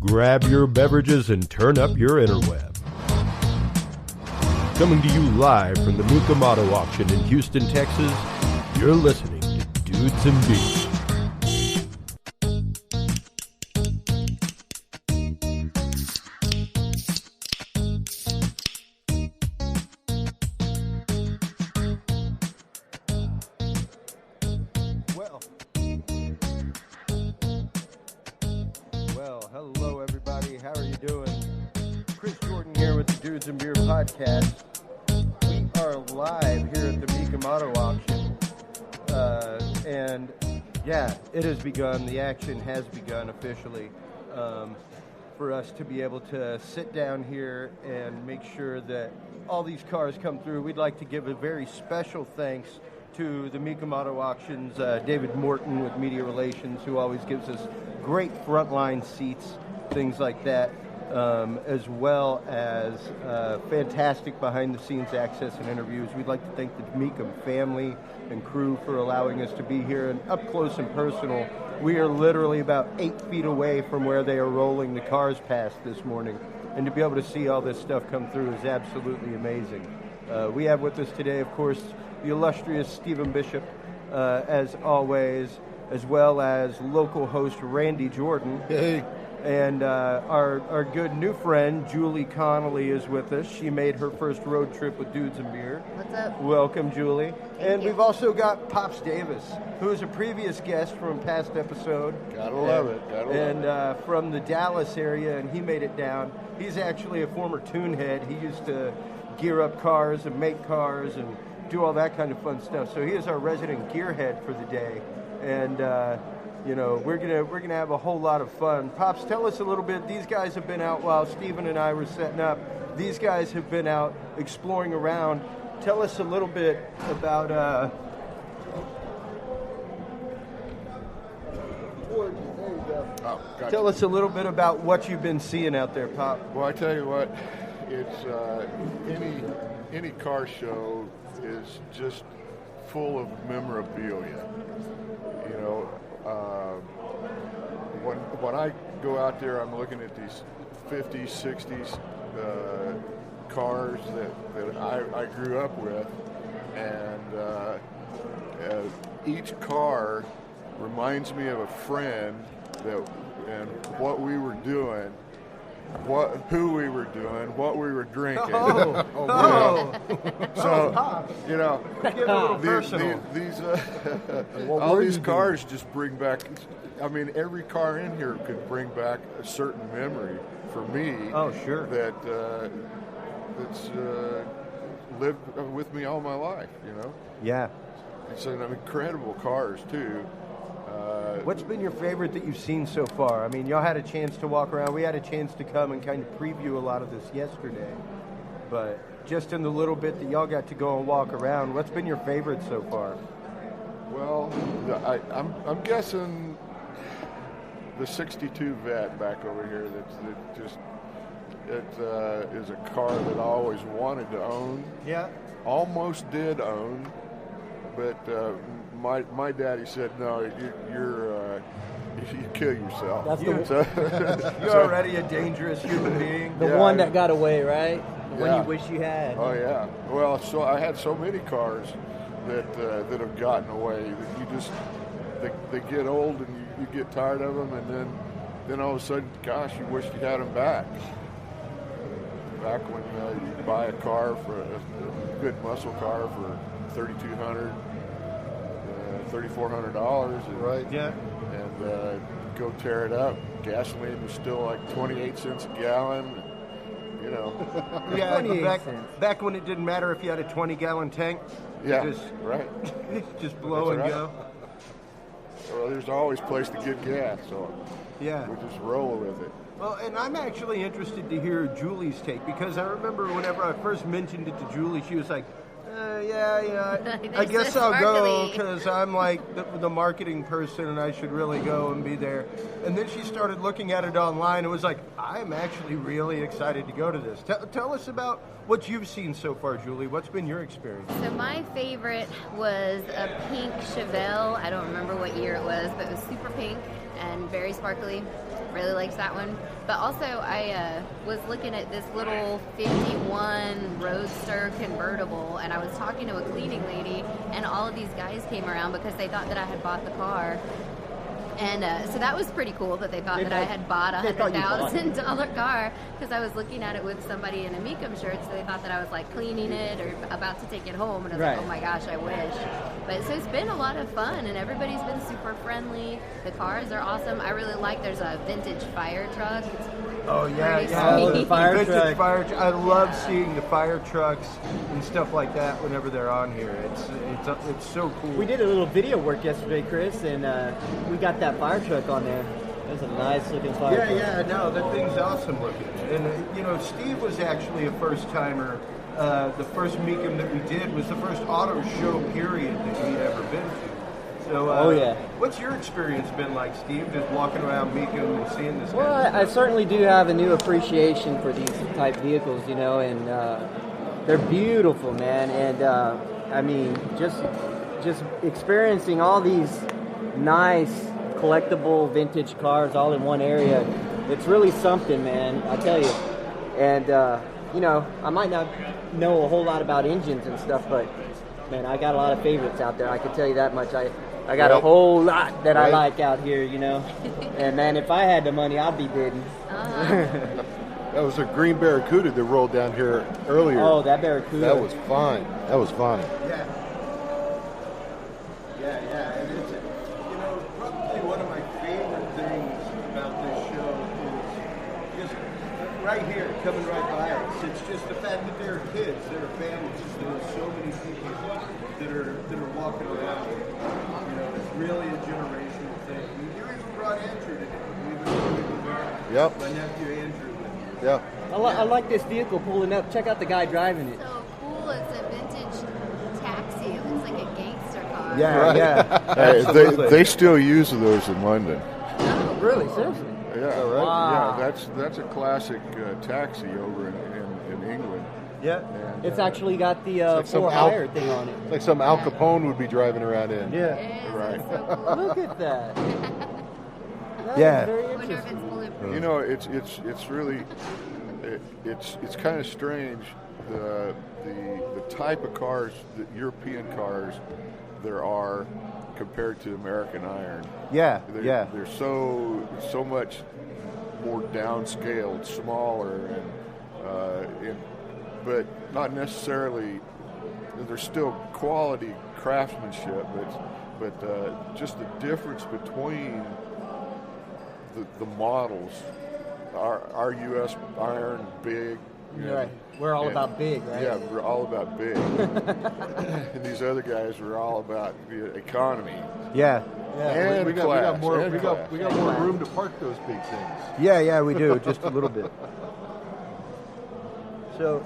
Grab your beverages and turn up your interweb. Coming to you live from the Mecum Auto Auction in Houston, Texas, you're listening to Dudes and Beers. Well, hello everybody. How are you doing? Chris Jordan here with the Dudes and Beer podcast. We are live here at the Mecum Auto Auction. And yeah, it has begun. The action has begun officially. For us to be able to sit down here and make sure that all these cars come through, we'd like to give a very special thanks to the Mecum Auto Auctions, David Morton with Media Relations, who always gives us great frontline seats, things like that, as well as fantastic behind-the-scenes access and interviews. We'd like to thank the Mecum family and crew for allowing us to be here and up close and personal. We are literally about 8 feet away from where they are rolling the cars past this morning, and to be able to see all this stuff come through is absolutely amazing. We have with us today, of course, the illustrious Stephen Bishop, as always, as well as local host Randy Jordan. Hey. And our good new friend, Julie Connally, is with us. She made her first road trip with Dudes and Beer. What's up? Welcome, Julie. Thank you. We've also got Pops Davis, who is a previous guest from a past episode. Gotta love it. And from the Dallas area, and he made it down. He's actually a former tune head. He used to gear up cars and make cars and do all that kind of fun stuff. So he is our resident gearhead for the day. And we're gonna have a whole lot of fun. Pops, tell us a little bit. These guys have been out while Stephen and I were setting up. These guys have been out exploring around. Tell us a little bit about. Gotcha. Tell us a little bit about what you've been seeing out there, Pop. Well, I tell you what, it's any car show is just full of memorabilia. You know, when I go out there, I'm looking at these 50s, 60s cars that I grew up with, and each car reminds me of a friend and what we were doing, who we were doing, what we were drinking. So, you know, these all these cars just bring back. I mean, every car in here could bring back a certain memory for me. Oh, sure. That's lived with me all my life. You know. Yeah. It's an incredible cars too. What's been your favorite that you've seen so far? I mean, y'all had a chance to walk around. We had a chance to come and kind of preview a lot of this yesterday. But just in the little bit that y'all got to go and walk around, what's been your favorite so far? Well, I'm guessing the 62 Vet back over here that is a car that I always wanted to own. Yeah. Almost did own, but my daddy said, no, you kill yourself. You're already a dangerous human being. The one that got away, right? The one you wish you had. Oh, yeah. Well, so I had so many cars that have gotten away that you just, they get old and you get tired of them, and then all of a sudden, gosh, you wish you had them back. Back when you buy a car, for a good muscle car for $3,200, $3,400, right? Yeah, and go tear it up. Gasoline was still like 28 cents a gallon. You know, yeah. Back when it didn't matter if you had a 20-gallon tank. Yeah, just, right. Just blow and go. Well, there's always a place to get gas, so yeah, we just roll with it. Well, and I'm actually interested to hear Julie's take, because I remember whenever I first mentioned it to Julie, she was like, I guess I'll go because I'm like the marketing person and I should really go and be there. And then she started looking at it online and was like, I'm actually really excited to go to this. Tell us about what you've seen so far, Julie. What's been your experience? So my favorite was a pink Chevelle. I don't remember what year it was, but it was super pink and very sparkly. really liked that one. But also, I was looking at this little 51 Roadster convertible, and I was talking to a cleaning lady, and all of these guys came around because they thought that I had bought the car. And so that was pretty cool that they thought that I had bought a $100,000 car, because I was looking at it with somebody in a Mecum shirt, so they thought that I was like cleaning it or about to take it home, and I was like, oh my gosh, I wish. But so it's been a lot of fun, and everybody's been super friendly. The cars are awesome. I really like, there's a vintage fire truck. Oh yeah, The fire vintage truck. I love seeing the fire trucks and stuff like that whenever they're on here. It's so cool. We did a little video work yesterday, Chris, and we got that fire truck on there. It was a nice looking fire truck. Yeah, no, that thing's awesome looking. And you know, Steve was actually a first timer. The first Mecum that we did was the first auto show period that he'd ever been to. So, what's your experience been like, Steve, just walking around Mecum and seeing this? Well, I certainly do have a new appreciation for these type vehicles, you know, and they're beautiful, man. And I mean, just experiencing all these nice collectible vintage cars all in one area, it's really something, man, I tell you. And you know, I might not know a whole lot about engines and stuff, but man, I got a lot of favorites out there, I can tell you that much. I got a whole lot that I like out here, you know. And man, if I had the money, I'd be bidding. That was a green Barracuda that rolled down here earlier. Oh, that Barracuda. That was fine. That was fine. Yeah. And it's, you know, probably one of my favorite things about this show is just right here, coming right by us. It's just the fact that there are kids, there are families, there are so many people that are walking around. You know, it's really a generational thing. You even brought Andrew today. Yep. My nephew Andrew. Yeah. I like this vehicle pulling up. Check out the guy driving it. So cool. It's a vintage taxi. It looks like a gangster car. Yeah. They still use those in London. Oh, really? Seriously? Yeah, right. Wow. Yeah, that's a classic taxi over in England. Yeah. And, It's actually got the like some for hire thing on it. Like some Al Capone would be driving around in. Yeah. It is. Right. It's so cool. Look at that. That Yeah. is very I wonder if interesting. it's bulletproof. You know, it's really it's kind of strange the type of cars, the European cars there are compared to American iron. They're so much more downscaled, smaller, but not necessarily. There's still quality craftsmanship, but just the difference between the models. Our U.S. iron, big. Right. We're all about big, right? Yeah, we're all about big. And these other guys were all about the economy. Yeah. And we got more class. room to park those big things. Yeah, we do, just a little bit. So,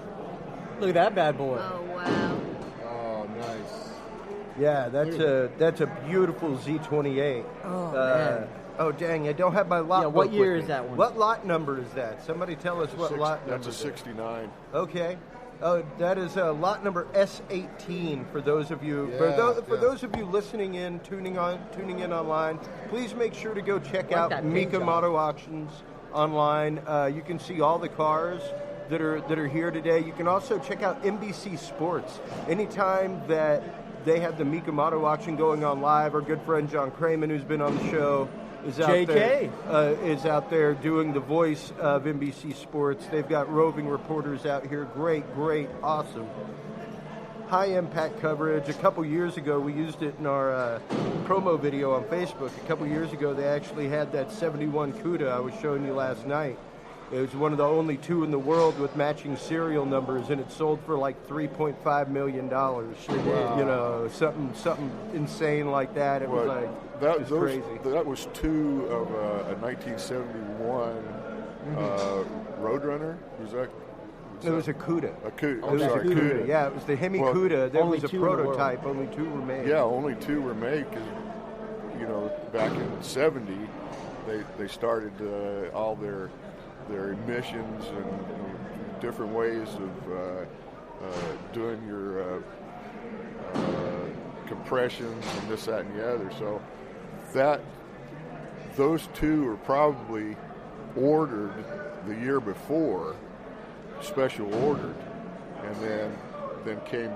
Look at that bad boy. Oh, wow. Oh, nice. yeah, that's a beautiful Z28. Oh, man. Oh, dang, I don't have my lot Yeah, what book year with is me. that one? What lot number is that? Somebody tell us what lot number. That's a 69. Okay. Oh, that is lot number S18 for those of you Yeah, those of you listening in, tuning in online. Please make sure to go check out that paint Mecum job. Auto Auctions online. You can see all the cars that are here today. You can also check out NBC Sports anytime that they have the Mecum Auto Auction going on live. Our good friend John Kraman, who's been on the show, is out there doing the voice of NBC Sports. They've got roving reporters out here. Great, awesome. High impact coverage. A couple years ago, we used it in our promo video on Facebook. A couple years ago, they actually had that 71 CUDA I was showing you last night. It was one of the only two in the world with matching serial numbers, and it sold for like $3.5 million. Wow. You know, something insane like that. It was like crazy. That was two of a 1971 Roadrunner. It was a CUDA. A CUDA. It was a CUDA. Yeah, it was the Hemi CUDA. There only was a two in the world. prototype. Only two were made. Yeah, only two were made because, you know, back in '70, they started all their emissions and different ways of doing your compressions and this, that, and the other. So those two are probably ordered the year before, special ordered, and then came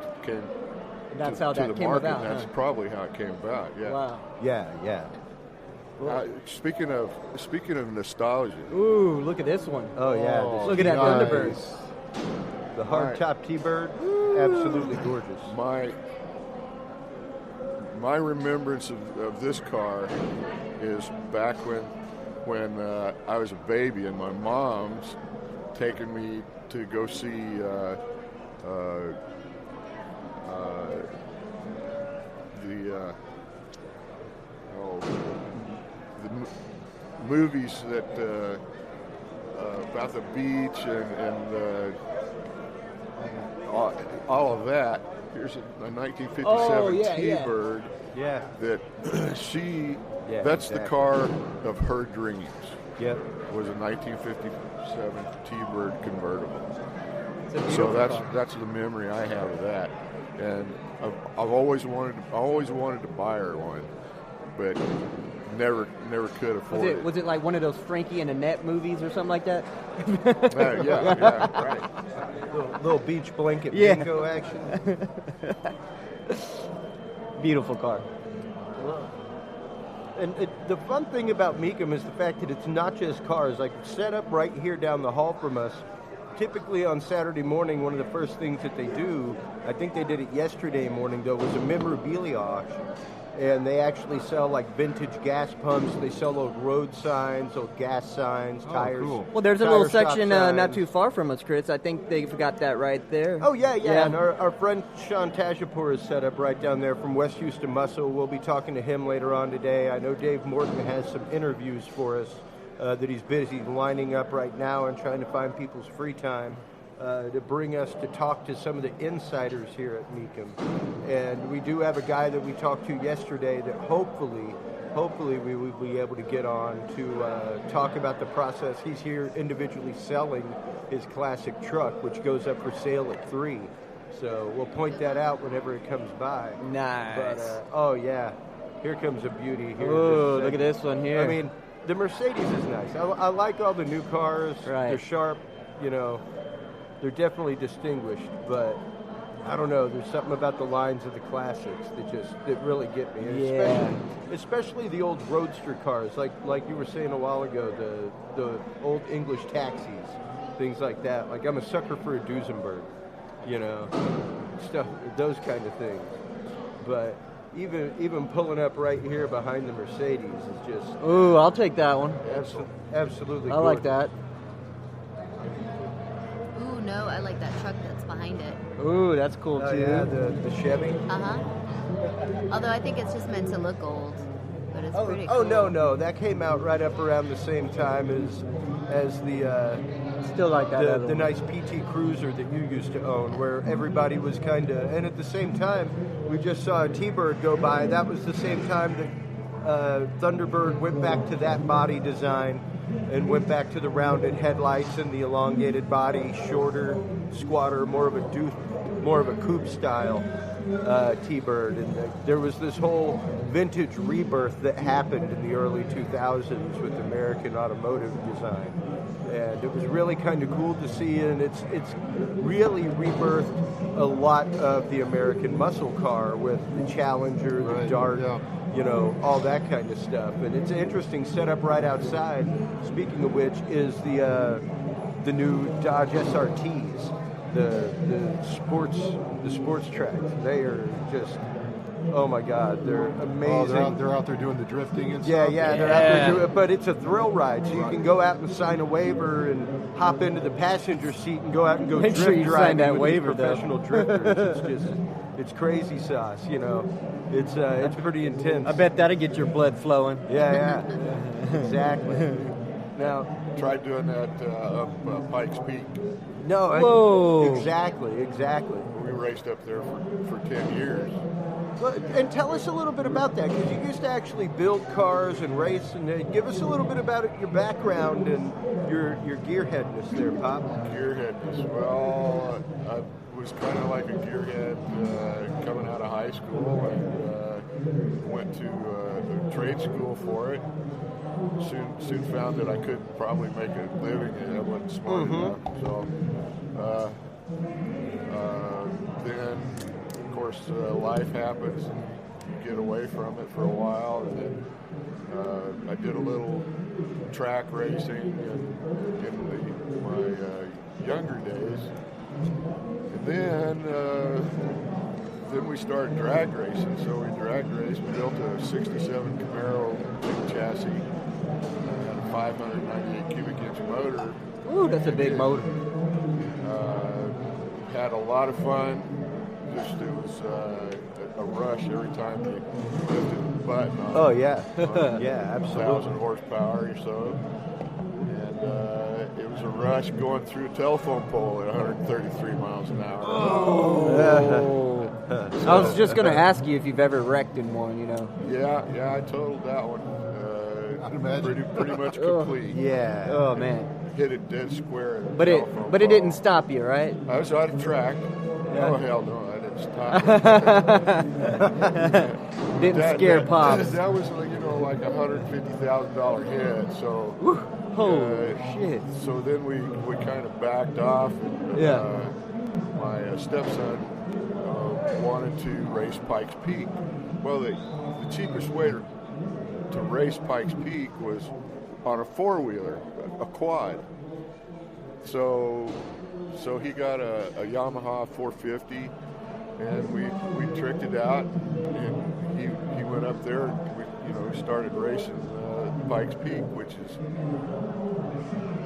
That's to, how to that the came market. about. That's Huh? probably how it came about. Yeah. Wow. Yeah. Speaking of nostalgia, Ooh, look at this one. Oh yeah. Oh, Look at that nice. Thunderbird. The hardtop T-Bird, absolutely gorgeous. My remembrance of this car is back when I was a baby and my mom's taking me to go see the movies that about the beach and all of that. Here's a 1957 T-Bird. Yeah. That she. Yeah, that's exactly. the car of her dreams. Yep. Was a 1957 T-Bird convertible. It's a beautiful So car. that's the memory I have of that, and I've always wanted to buy her one, but never could afford it. Was it like one of those Frankie and Annette movies or something like that? Yeah, right. Little beach blanket Yeah. bingo action. Beautiful car. And the fun thing about Mecum is the fact that it's not just cars. Like, set up right here down the hall from us. Typically on Saturday morning, one of the first things that they do, I think they did it yesterday morning though, was a memorabilia auction. And they actually sell like vintage gas pumps. They sell old road signs, old gas signs, tires. cool. Well, there's a tire little shop section not signs. too far from us, Chris. I think they forgot that right there. Oh, yeah. Yeah. And our friend Sean Tajapur is set up right down there from West Houston Muscle. We'll be talking to him later on today. I know Dave Morton has some interviews for us that he's busy lining up right now and trying to find people's free time to bring us to talk to some of the insiders here at Mecum. And we do have a guy that we talked to yesterday that hopefully we will be able to get on to talk about the process. He's here individually selling his classic truck, which goes up for sale at 3. So we'll point that out whenever it comes by. Nice. But, oh yeah, here comes a beauty. Here, Oh, just look at this one here. I mean, the Mercedes is nice. I like all the new cars. Right. They're sharp, they're definitely distinguished, but I don't know. There's something about the lines of the classics that really get me. And Yeah. especially the old roadster cars, like you were saying a while ago, the old English taxis, things like that. Like, I'm a sucker for a Duesenberg, stuff, those kind of things. But even pulling up right here behind the Mercedes is just Ooh, I'll take that one. absolutely. I like gorgeous. that. Ooh, no, I like that truck that's behind it. Ooh, that's cool Oh too. yeah, the Chevy. Uh-huh. Although I think it's just meant to look old, but it's pretty cool. Oh no, that came out right up around the same time as the Still like that. other the one. nice PT Cruiser that you used to own, where everybody was kind of, and at the same time, we just saw a T-Bird go by. That was the same time that Thunderbird went back to that body design and went back to the rounded headlights and the elongated body, shorter, squatter, more of a coupe style T-Bird. And there was this whole vintage rebirth that happened in the early 2000s with American automotive design. And it was really kind of cool to see, and it's really rebirthed a lot of the American muscle car with the Challenger, the Dart, all that kind of stuff. And it's an interesting setup right outside. Speaking of which, is the new Dodge SRTs, the sports tracks. They are just, oh my God, they're amazing. Oh, they're out there doing the drifting and stuff. Yeah, they're out there doing it, but it's a thrill ride. So you can go out and sign a waiver and hop into the passenger seat and go out and go Make drift sure you sign driving that with waiver, these though. professional drifters. It's crazy sauce, It's pretty intense. I bet that'll get your blood flowing. Yeah, exactly. Now, Tried doing that up Pikes Peak. no, Whoa. exactly. We raced up there for 10 years. Well, and tell us a little bit about that, because you used to actually build cars and race, and give us a little bit about your background and your gearheadness there, Pop. Gearheadness. Well, I was kind of like a gearhead coming out of high school, and went to a trade school for it. Soon found that I could probably make a living and I wasn't smart enough. So then, of course, life happens and you get away from it for a while. And then I did a little track racing in my younger days. And then we started drag racing. So we drag raced. We built a 67 Camaro big chassis, and a 598 cubic inch motor. Ooh, that's a big motor. Had a lot of fun. Just it was a rush every time you lifted the button on. Oh yeah, yeah, absolutely. 1,000 horsepower or so. And it was a rush going through a telephone pole at 133 miles an hour. Oh. I was just going to ask you if you've ever wrecked in one, you know. Yeah, I totaled that one. I'd imagine. Pretty much complete. Yeah. Oh, man. Hit it dead square. In the But telephone it pole. didn't stop you, right? I was out of track. Yeah. Oh hell no, I didn't stop. Didn't scare Pops. That was like $150,000 hit. So Holy shit. So then we kind of backed off. And, Yeah. my stepson wanted to race Pikes Peak. Well, the cheapest way to race Pikes Peak was on a four-wheeler, a quad. So he got a Yamaha 450, and we tricked it out, and he went up there. And we started racing Pikes Peak, which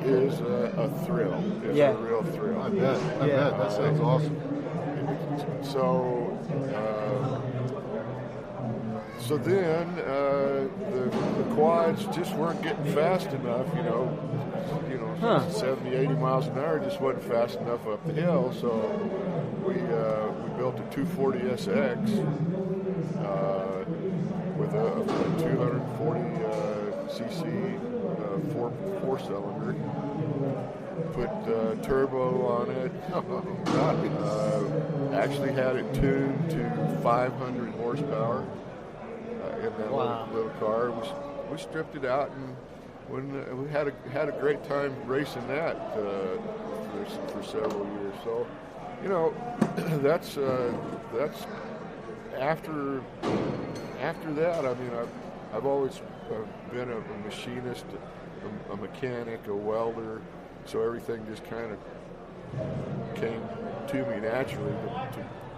is a thrill. It's a real thrill. I bet. That sounds awesome. So then the quads just weren't getting fast enough, 70, 80 miles an hour just wasn't fast enough up the hill. So we built a 240 SX with a 240 cc four-cylinder. Put turbo on it. Actually had it tuned to 500 horsepower in that little car. We stripped it out, and we had a great time racing that for several years. So, that's after that. I mean, I've always been a machinist, a mechanic, a welder. So everything just kind of came to me naturally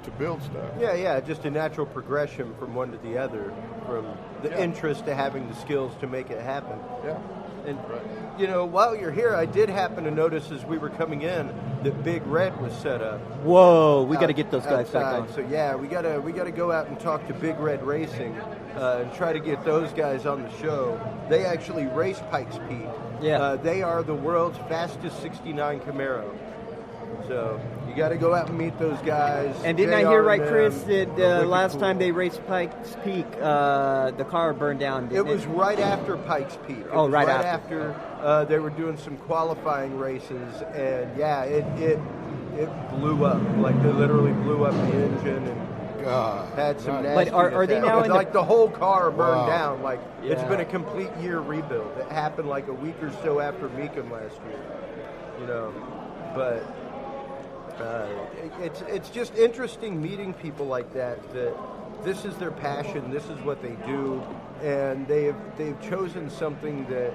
to build stuff. Yeah, just a natural progression from one to the other, from the interest to having the skills to make it happen. Yeah. And while you're here, I did happen to notice as we were coming in that Big Red was set up. Whoa, we got to get those guys back outside. on. So yeah, we gotta go out and talk to Big Red Racing and try to get those guys on the show. They actually race Pikes Peak. Yeah. They are the world's fastest 69 Camaro. So you got to go out and meet those guys. And didn't I hear right, JR&M, Chris, that last cool. time they raced Pikes Peak, the car burned down, didn't it? It was right after Pikes Peak. It was right after. They were doing some qualifying races, and yeah, it blew up. Like they literally blew up the engine and had some nasty. But are they now in like the whole car burned down? Like it's Yeah. been a complete year rebuild. It happened like a week or so after Mecum last year. But it's just interesting meeting people like that this is their passion, this is what they do, and they've chosen something that,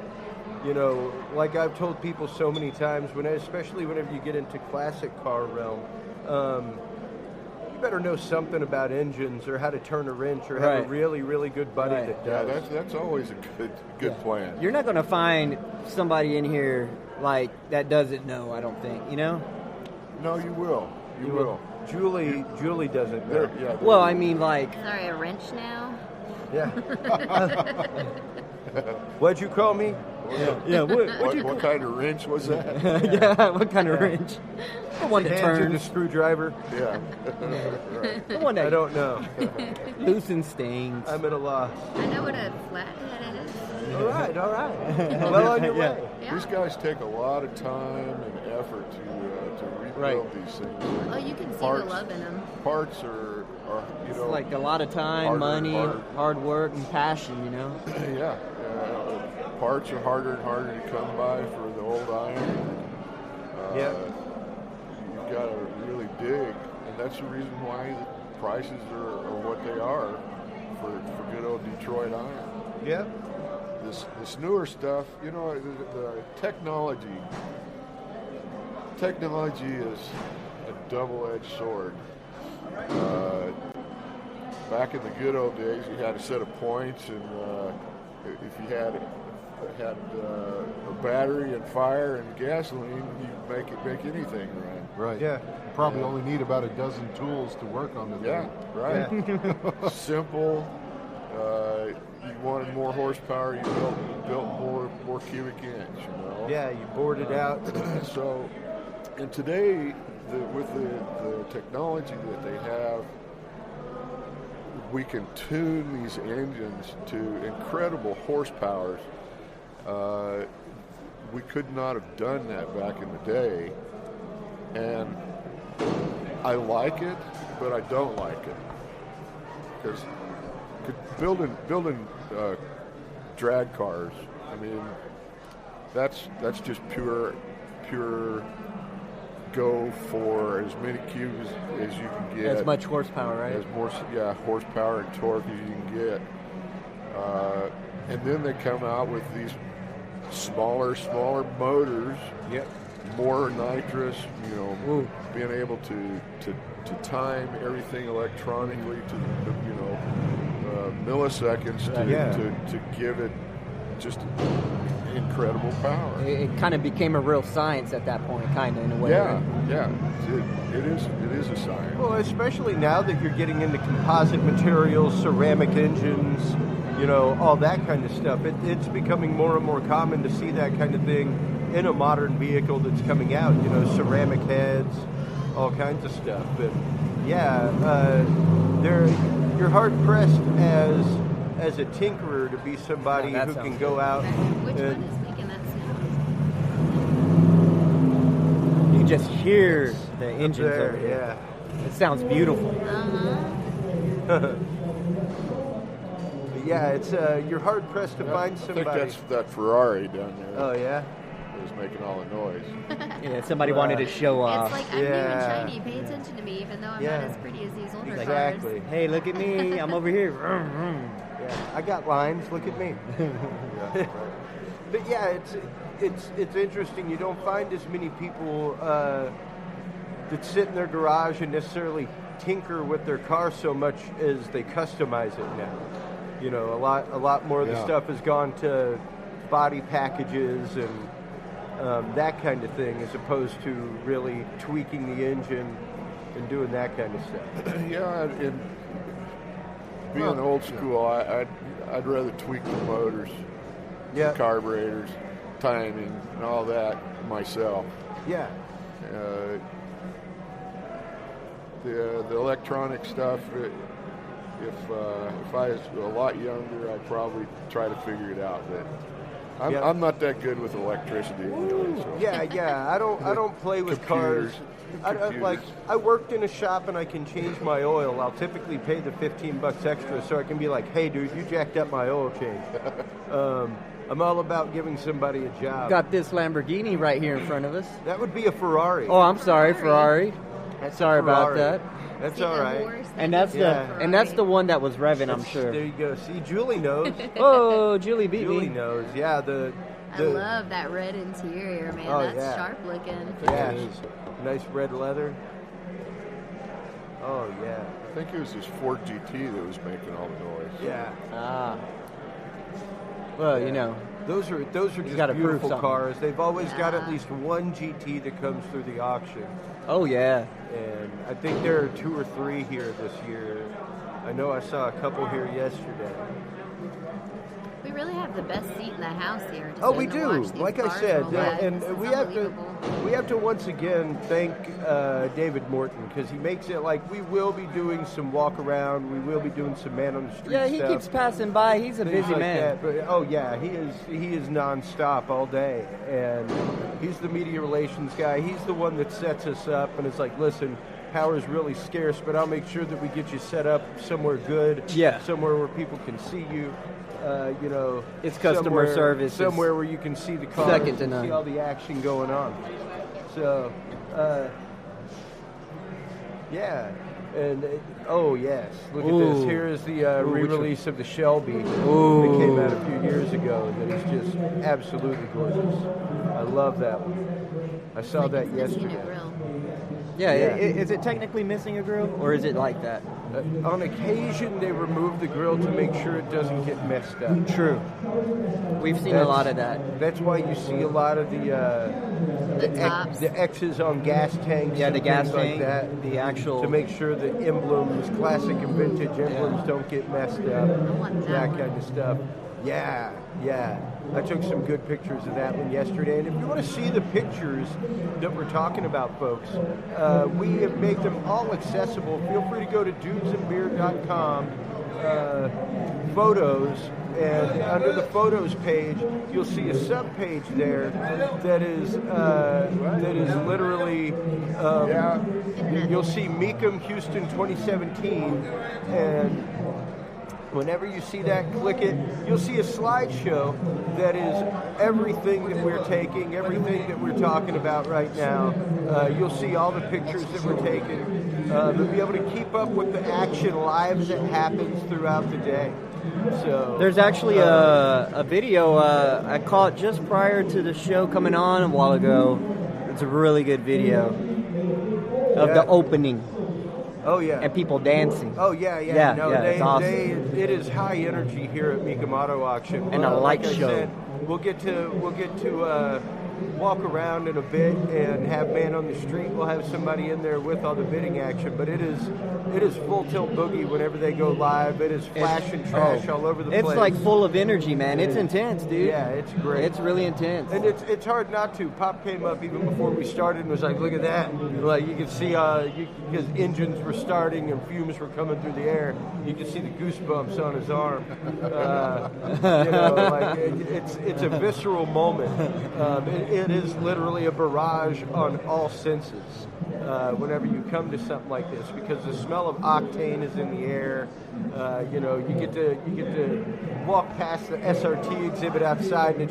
like I've told people so many times, especially whenever you get into classic car realm, you better know something about engines or how to turn a wrench or have a really, really good buddy that does. Yeah, that's always a good plan. You're not going to find somebody in here like that doesn't know, I don't think, No, you will. You will. Julie doesn't know. Well, I mean, like... Sorry, a wrench now? Yeah. What'd you call me? Yeah, What kind of wrench was that? yeah, what kind of wrench? The one that Hands in the turns. Yeah. screwdriver. The one I that don't know. loosens things. I'm at a loss. I know what a flathead is. All right. Well on your way. Yeah. These guys take a lot of time and effort to rebuild these things. Oh, you can see Parts- the love in them. Parts are are It's like a lot of time, money, hard work, and passion, you know? Yeah. Parts are harder and harder to come by for the old iron. You've got to really dig, and that's the reason why the prices are what they are for good old Detroit iron. Yeah. This newer stuff, you know, the technology is a double-edged sword. Back in the good old days, you had a set of points, and if you had a battery and fire and gasoline, you'd make anything run. Right. Yeah. You probably only need about a dozen tools to work on the thing. Yeah, right. Yeah. Simple. You wanted more horsepower, you built more cubic inch, you know. Yeah, you bored it out. So, and today, with the technology that they have, we can tune these engines to incredible horsepowers. We could not have done that back in the day, and I like it, but I don't like it, because building drag cars, I mean, that's just pure go for as many cubes as you can get. As much horsepower, right? As more, horsepower and torque as you can get. And then they come out with these smaller motors. Yep. More nitrous, you know, being able to time everything electronically to, you know, milliseconds to give it just incredible power. It kind of became a real science at that point, kind of, in a way. Yeah, right? yeah. It is a science. Well, especially now that you're getting into composite materials, ceramic engines, you know, all that kind of stuff. It's becoming more and more common to see that kind of thing in a modern vehicle that's coming out, you know, ceramic heads, all kinds of stuff. But yeah, you're hard pressed as a tinkerer to be somebody who can go out. Which one and is making that sound? You just hear the engines there, over here. yeah. It sounds beautiful. Yeah, it's you're hard pressed to find I somebody. think that's that Ferrari down there. Oh yeah. That was making all the noise. Yeah, somebody wanted to show off. It's like, I'm new Yeah. and shiny. Pay attention to me, even though I'm Yeah. not as pretty as these older Exactly. cars. Hey, look at me. I'm over here. Yeah, I got lines. Look at me. But yeah, it's interesting. You don't find as many people that sit in their garage and necessarily tinker with their car so much as they customize it now. You know, a lot more of the stuff has gone to body packages and that kind of thing, as opposed to really tweaking the engine and doing that kind of stuff. Yeah, and being old school, I'd rather tweak the motors, Yeah. carburetors, timing, and all that myself. Yeah. The electronic stuff, if I was a lot younger, I'd probably try to figure it out. But I'm not that good with electricity. Really, so. Yeah. I don't play with cars. I worked in a shop and I can change my oil. I'll typically pay the $15 extra so I can be like, hey, dude, you jacked up my oil change. I'm all about giving somebody a job. Got this Lamborghini right here in front of us. That would be a Ferrari. Oh, I'm sorry, Ferrari. That's Sorry a Ferrari. about that. That's See, all the right. horse, And that's the one that was revving, I'm sure. There you go. See, Julie knows. Oh, Julie beat Julie me. knows. Yeah, I love that red interior, man. Oh, That's yeah. sharp looking. Yeah, nice red leather. Oh yeah. I think it was this Ford GT that was making all the noise. Yeah. Ah. Well, you know. Those are just gotta prove beautiful something. cars. They've always got at least one GT that comes through the auction, Oh, yeah. and I think there are 2 or 3 here this year. I know I saw a couple here yesterday. We really have the best seat in the house here. Just Oh, we getting to do. watch these Like I cars said, roll by. and This is we unbelievable. have to once again thank David Morton, because he makes it like we will be doing some walk around, we will be doing some man on the street Yeah, he stuff. keeps passing by. He's a Things busy like man. that. But, oh yeah, he is nonstop all day, and he's the media relations guy. He's the one that sets us up and is like, listen, Power is really scarce, but I'll make sure that we get you set up somewhere good. Yeah. Somewhere where people can see you. You know, It's customer service. Somewhere where you can see the cars, second to none. see all the action going on. So, yeah. And oh yes, look at this. Here is the re-release of the Shelby that came out a few years ago. That is just absolutely gorgeous. I love that one. I saw that yesterday. Yeah, Yeah. is it technically missing a grill, or is it like that? On occasion, they remove the grill to make sure it doesn't get messed up. True. We've seen a lot of that. That's why you see a lot of tops. the X's on gas tanks. Yeah, and the gas things like tank, that, the actual... to make sure the emblems, classic and vintage emblems, don't get messed up. want That that kind of stuff. Yeah. I took some good pictures of that one yesterday. And if you want to see the pictures that we're talking about, folks, we have made them all accessible. Feel free to go to dudesandbeer.com, photos, and under the photos page, you'll see a sub-page there that is literally, you'll see Mecum Houston 2017, and whenever you see that, click it. You'll see a slideshow that is everything that we're taking, everything that we're talking about right now. You'll see all the pictures that we're taking. You'll be able to keep up with the action live as it happens throughout the day. So there's actually a video I caught just prior to the show coming on a while ago. It's a really good video of the opening. Oh yeah, and people dancing. Oh yeah. It's awesome. It is high energy here at Mecum Auto Auction, and a light like show. I said, we'll get to walk around in a bit and have man on the street. We'll have somebody in there with all the bidding action, but it is full tilt boogie whenever they go live. It is flash and trash all over the place. It's like full of energy, man. It's intense, dude. Yeah, it's great. It's really intense. And it's hard not to. Pop came up even before we started and was like, look at that. Like you could see, because engines were starting and fumes were coming through the air, you could see the goosebumps on his arm. It's a visceral moment. It is literally a barrage on all senses whenever you come to something like this, because the smell of octane is in the air. You get to walk past the SRT exhibit outside, and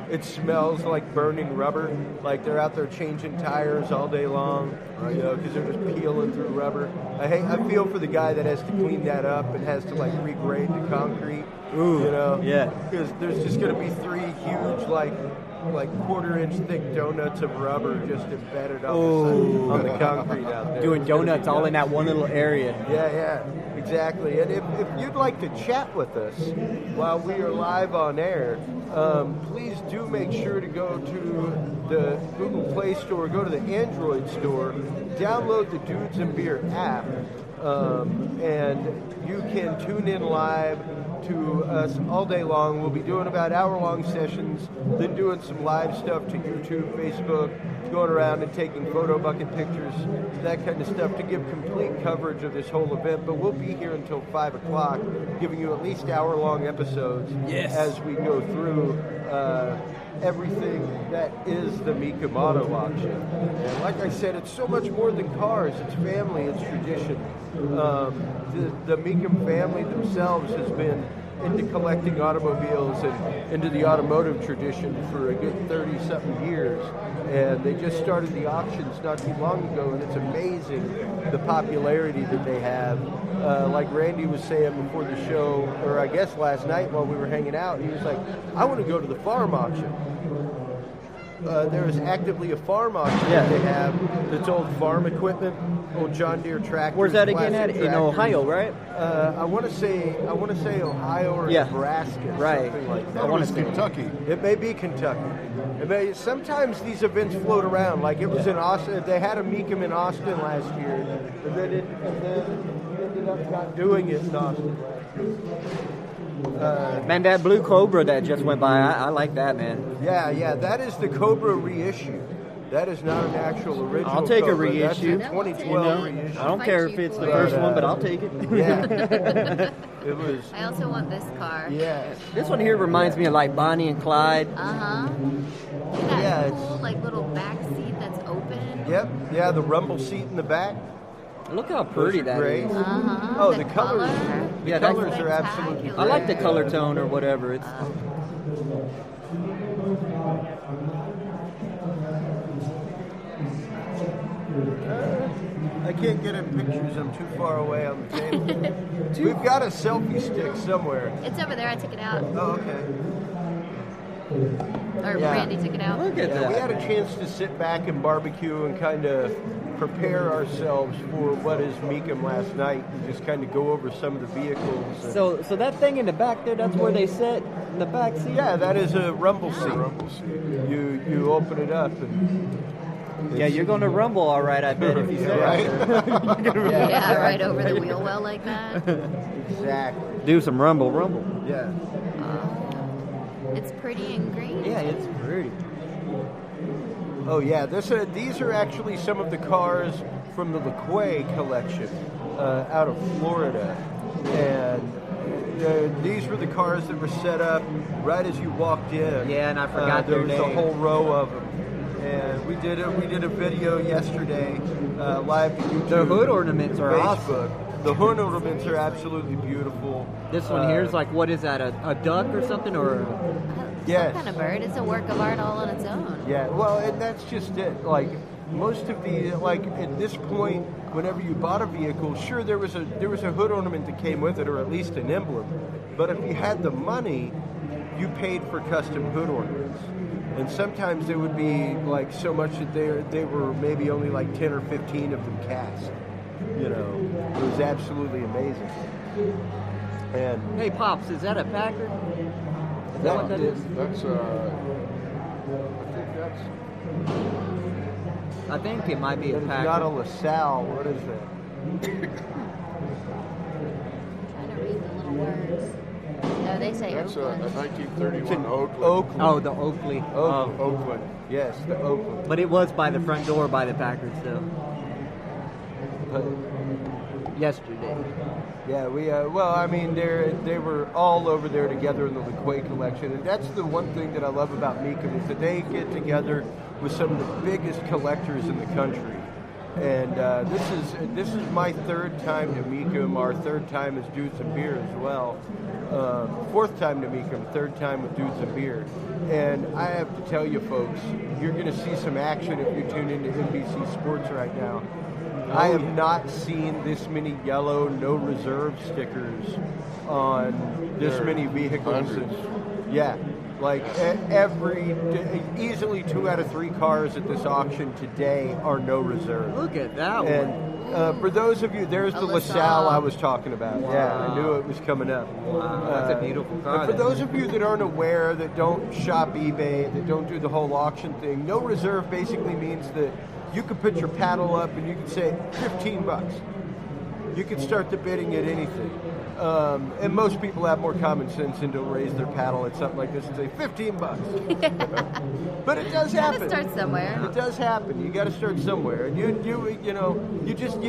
it smells like burning rubber, like they're out there changing tires all day long, because they're just peeling through rubber. I feel for the guy that has to clean that up and has to like regrade the concrete. Because there's just going to be 3 huge like quarter-inch thick donuts of rubber just embedded on the concrete out there. Doing donuts all in that one little area. Yeah, exactly. And if you'd like to chat with us while we are live on air, please do make sure to go to the Google Play Store, go to the Android store, download the Dudes and Beer app, and you can tune in live to us all day long. We'll be doing about hour-long sessions, then doing some live stuff to YouTube, Facebook, going around and taking photo bucket pictures, that kind of stuff to give complete coverage of this whole event. But we'll be here until 5 o'clock, giving you at least hour-long episodes as we go through everything that is the Mecum Auto Auction. And like I said, it's so much more than cars. It's family, it's tradition. The Mecum family themselves has been into collecting automobiles and into the automotive tradition for a good 30-something years. And they just started the auctions not too long ago, and it's amazing the popularity that they have. Like Randy was saying before the show, or I guess last night while we were hanging out, he was like, I want to go to the farm auction. There is actively a farm auction that they have that's old farm equipment, old John Deere tractors. Where's that again at? tractors. In Ohio, right? I want to say Ohio or Nebraska, right? Something like that. I want to say Kentucky. It may be Kentucky. Sometimes these events float around. Like it was in Austin. They had a Mecum in Austin last year, and then ended up not doing it in Austin. Man, that blue Cobra that just went by, I like that, man. Yeah, that is the Cobra reissue. That is not an actual original. I'll take Cobra. a reissue. That's a 2012 reissue. I don't care if it's the first one, but I'll take it. Yeah. It was. I also want this car. Yeah. This one here reminds me of like Bonnie and Clyde. That cool, like little back seat that's open. Yep. Yeah, the rumble seat in the back. Look how pretty that gray. is. Oh, the colors. The Yeah, that's colors are absolutely I like the great. color tone or whatever. It's I can't get in pictures. I'm too far away on the table. We've got a selfie stick somewhere. It's over there. I took it out. Oh, okay. Or Yeah. Randy took it out. look at Yeah, that. we had a chance to sit back and barbecue and kind of prepare ourselves for what is Mecum last night and just kind of go over some of the vehicles. And- So that thing in the back there, that's where they sit in the back seat. yeah, that is a rumble seat. Rumble seat. You open it up and Yeah, you're going to rumble all right, I bet, if you sit right. out there. Yeah, right over the wheel well like that. Exactly. Do some rumble. Yeah. It's pretty and green. Yeah, it's pretty. Oh yeah, these are actually some of the cars from the LeQuay collection out of Florida, and these were the cars that were set up right as you walked in. Yeah, and I forgot there their was a name. whole row of them, and we did a video yesterday live to YouTube. The hood ornaments are Facebook. awesome. The hood ornaments are absolutely beautiful. This one here is like, what is that, a duck or something? Or Yes. Some kind of bird. It's a work of art all on its own. Yeah, well, and that's just it. Like most of the at this point, whenever you bought a vehicle, sure there was a hood ornament that came with it, or at least an emblem. But if you had the money, you paid for custom hood ornaments, and sometimes there would be like so much that they were maybe only like 10 or 15 of them cast. You know, it was absolutely amazing. And hey, Pops, is that a Packard? Is that what that is? That's I think that's I think it might be a it's Packard. not a LaSalle. What is that? Trying to read the little words. No, they say a Oakland. 1931 Oakland. Oakland. Oh, the Oakley. Oakland. Oakland. Yes, the Oakland. But it was by the front door by the Packard still. Yesterday. Yeah, we well, I mean, they were all over there together in the LeQuay collection, and that's the one thing that I love about Mecum is that they get together with some of the biggest collectors in the country. And this is my third time to Mecum, our third time as Dudes and Beer as well. Fourth time to Mecum, third time with Dudes and Beer. And I have to tell you folks, you're going to see some action if you tune into NBC Sports right now. I have not seen this many yellow no reserve stickers on this many vehicles. Hundreds. Yeah, like easily 2 out of 3 cars at this auction today are no reserve. Look at that one. And for those of you, there's the LaSalle I was talking about. Yeah, I knew it was coming up. Wow, that's a beautiful car. And for those of you that aren't aware, that don't shop eBay, that don't do the whole auction thing, no reserve basically means that you could put your paddle up and you could say $15. You could start the bidding at anything. And most people have more common sense and don't raise their paddle at something like this and say $15. But it does happen. Start somewhere. It does happen. You got to start somewhere, and you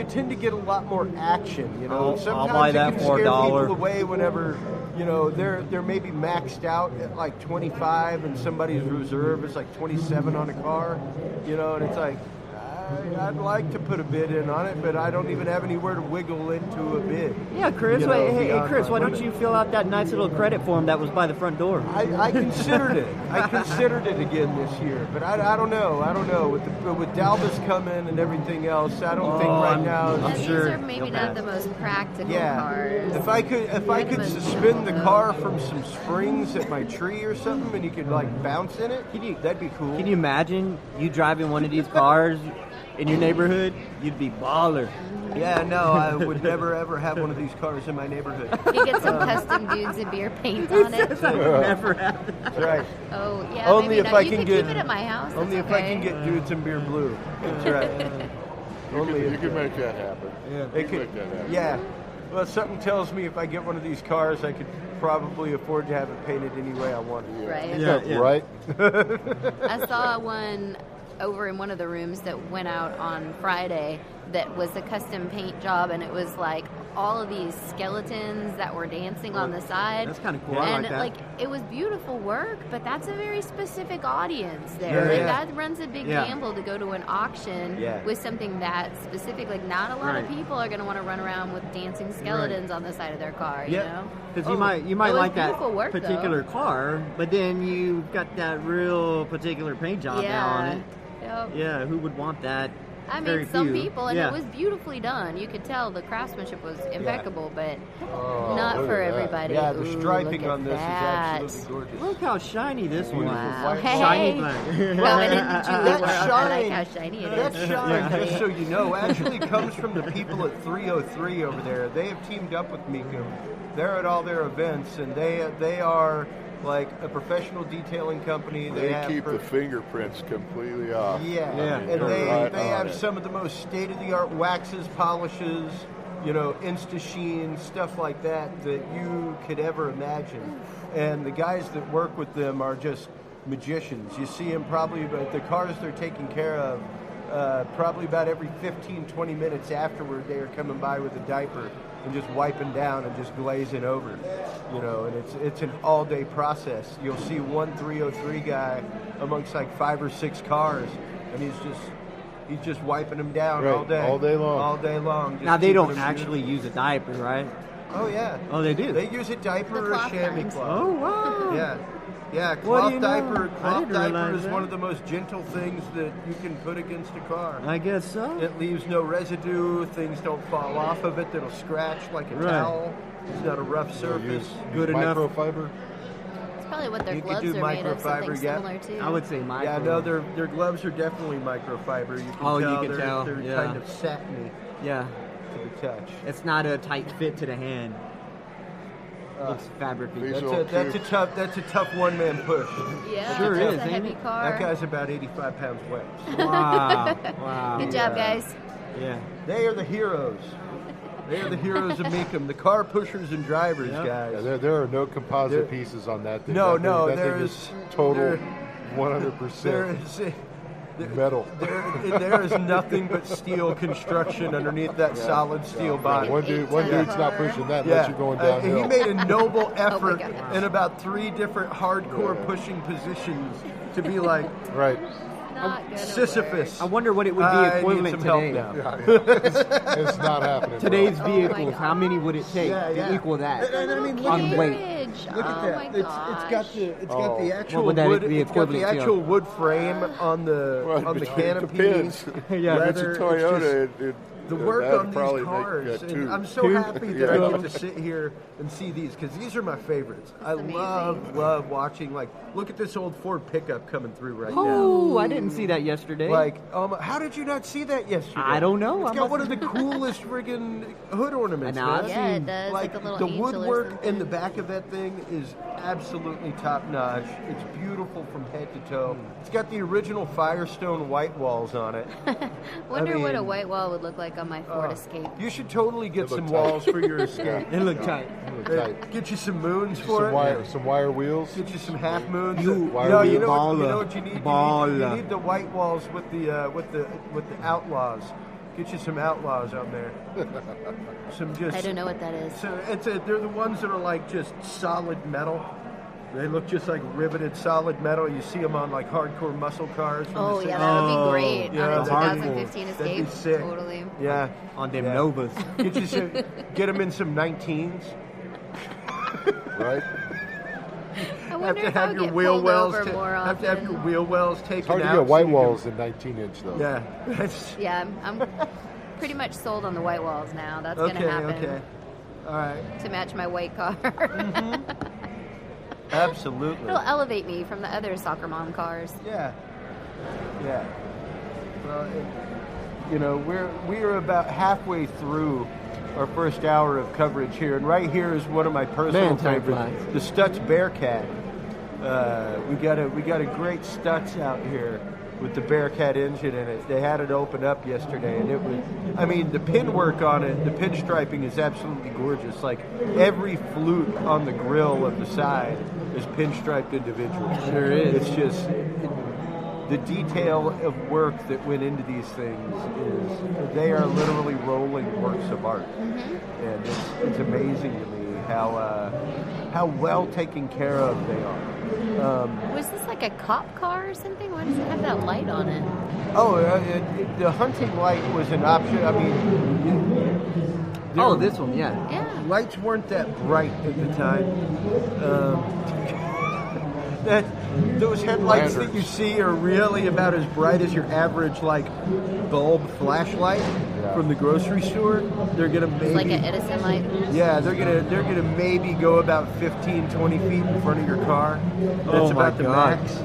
tend to get a lot more action. You know, I'll buy that sometimes it for can $1. scare people away whenever they're maybe maxed out at like 25, and somebody's reserve is like 27 on a car. And it's like, I'd like to put a bid in on it, but I don't even have anywhere to wiggle into a bid. Yeah, Chris. Hey, Chris, why don't you fill out that nice little credit form that was by the front door? I considered it. I considered it again this year, but I don't know. With Dalvis coming and everything else, I don't think right now. And sure these are maybe not the most practical cars. If I could suspend the car from some springs at my tree or something, and you could like bounce in it, that'd be cool. Can you imagine you driving one of these cars in your neighborhood? You'd be baller. Yeah, no, I would never ever have one of these cars in my neighborhood. You get some custom Dudes and Beer paint on it. Never happened. That's right. Oh yeah. Only maybe if not. I You can could get keep it at my house. Only That's if I okay. can get Dudes and Beer blue. That's right. You could make that happen. Yeah, You could make that happen. yeah. Well, something tells me if I get one of these cars, I could probably afford to have it painted any way I want it. Right. Yeah. Right? I saw one over in one of the rooms that went out on Friday that was a custom paint job, and it was like all of these skeletons that were dancing on the side. That's kind of cool. I And like that. it was beautiful work, but that's a very specific audience there. Yeah, That runs a big gamble to go to an auction with something that specific. Like, not a lot of people are going to want to run around with dancing skeletons on the side of their car. You know, because you might like that beautiful work, particular car, but then you got that real particular paint job now on it. Yep. Yeah, who would want that? I Very mean, some few. people, and it was beautifully done. You could tell the craftsmanship was impeccable, but Oh, not look for at that. everybody. Yeah, the Ooh, striping look on this that. is absolutely gorgeous. Look how shiny this one Wow. is. Hey. Shiny black. Going into Julie That world, I shine, like how shiny it that is. shine, just so you know, actually comes from the people at 303 over there. They have teamed up with Mecum. They're at all their events, and they are like a professional detailing company. They have keep the fingerprints completely off. Yeah, and They're they right on have it. some of the most state-of-the-art waxes, polishes, Insta Sheen, stuff like that you could ever imagine. And the guys that work with them are just magicians. You see them probably, but the cars they're taking care of, probably about every 15, 20 minutes afterward, they are coming by with a diaper and just wiping down and just glazing over, and it's an all-day process. You'll see one 303 guy amongst like 5 or 6 cars, and he's just wiping them down Right, all day. all day long. All day long. Just Now they keeping don't them actually beautiful. use a diaper, right? Oh, yeah. Oh, they do? They use a diaper The or a cloth chamois kinds. cloth. Oh, wow. Yeah. Yeah, What do cloth you know? diaper. I Cloth didn't diaper realize is that. one of the most gentle things that you can put against a car. I guess so. It leaves no residue. Things don't fall off of it that'll scratch like a Right. towel. It's not a rough surface. Good enough. Microfiber. It's probably what their You could gloves do are made of, something microfiber, yeah. similar too. I would say micro. Yeah, no, their gloves are definitely microfiber. You can Oh, you tell can they're, tell, they're yeah. kind of satiny Yeah, to the touch. it's not a tight fit to the hand. Looks fabricy. These That's a tough one-man push. Yeah, Sure that's is, a ain't heavy it? car. That guy's about 85 pounds wet. Wow. Wow. Good job, guys. Yeah. They are the heroes. They are the heroes of Mecum, the car pushers and drivers, Yep. guys. Yeah, there are no composite There- pieces on that thing. No, that no, thing, that there thing is total there 100% is metal. there is nothing but steel construction underneath that solid steel body. One dude's not pushing that unless you're going downhill. He made a noble effort gosh. in about 3 different hardcore pushing positions to be like Right. Not gonna Sisyphus. I wonder what it would be I need equivalent some today. help now. It's not happening. Today's Oh my vehicles, God. how many would it take Yeah, yeah. to equal that? And I mean, look on at weight. Carriage. Look Oh at that. my It's got the actual would that wood. be It's got the equivalent to? actual wood frame on the Well, on the it canopy. depends. Yeah, If it's a leather, Toyota, the work that'd on probably these make, cars, two. and I'm so Two? happy that I Yeah. get to sit here and see these because these are my favorites. I amazing. love watching. Like, look at this old Ford pickup coming through right now. Oh, I didn't see that yesterday. Like, how did you not see that yesterday? I don't know. It's I got must- one of the coolest friggin' hood ornaments, And now man. I've Yeah, it does. Like, Like a little the angel or woodwork something. in the back of that thing is absolutely top notch. It's beautiful from head to toe. It's got the original Firestone white walls on it. Wonder what a mean, white wall would look like on my Ford Escape. You should totally get They look some tight. walls for your Escape. it looked tight. Tight. Get you some moons for it. Some wire wheels. Get you some half moons. You no, you know, baller. you know what you need. You need the white walls with the outlaws. Get you some outlaws on there. Some just. I don't know what that is. So they're the ones that are like just solid metal. They look just like riveted solid metal. You see them on like hardcore muscle cars. From Oh the yeah, 60s. that would be great yeah, on a the 2015 That'd be Escape. sick. Totally. Yeah. On them Yeah. Novas. Get them in some 19s. Right. I Have wonder to if I have would your get wheel pulled wells. over more often. Have to have your wheel wells taken It's hard to out. get white so you can- walls in 19-inch though. Yeah. That's, Yeah, I'm pretty much sold on the white walls now. That's gonna happen Okay. All right. to match my white car. Absolutely. It'll elevate me from the other soccer mom cars. Yeah. Yeah. Well, we are about halfway through our first hour of coverage here, and right here is one of my personal Man, time favorites, flies. the Stutz Bearcat. We got a great Stutz out here with the Bearcat engine in it. They had it open up yesterday, and it was, I mean, the pin work on it, the pinstriping is absolutely gorgeous. Like, every flute on the grill of the side is pinstriped individually. Sure is. It's just, the detail of work that went into these things is they are literally rolling works of art, and it's amazing to me how well taken care of they are. Was this like a cop car or something? Why does it have that light on it? The hunting light was an option. I mean, This one, yeah. Yeah. lights weren't that bright at the time. Those headlights that you see are really about as bright as your average bulb flashlight from the grocery store. They're gonna maybe It's like an Edison light. yeah, they're gonna maybe go about 15, 20 feet in front of your car. That's my about the God. max.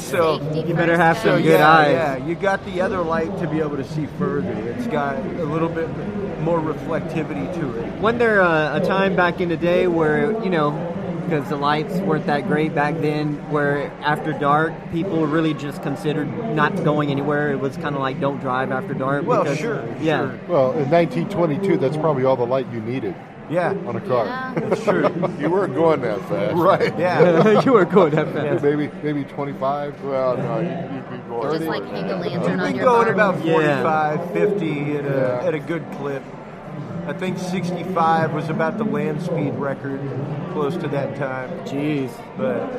So Safety you better first, have some guys. good eyes. yeah, you got the other light to be able to see further. It's got a little bit more reflectivity to it. Wasn't there a time back in the day where, because the lights weren't that great back then, where after dark, people really just considered not going anywhere? It was kind of like, don't drive after dark. Well, because, sure. Yeah. Well, in 1922, that's probably all the light you needed Yeah, on a car. Yeah. it's true. You weren't going that fast. Right. Yeah. You were going that fast. Maybe 25. Well, no, you'd be going. Just like hang a lantern We've on been your going car. about Yeah. 45, 50 at a good clip. I think 65 was about the land speed record close to that time. Jeez. But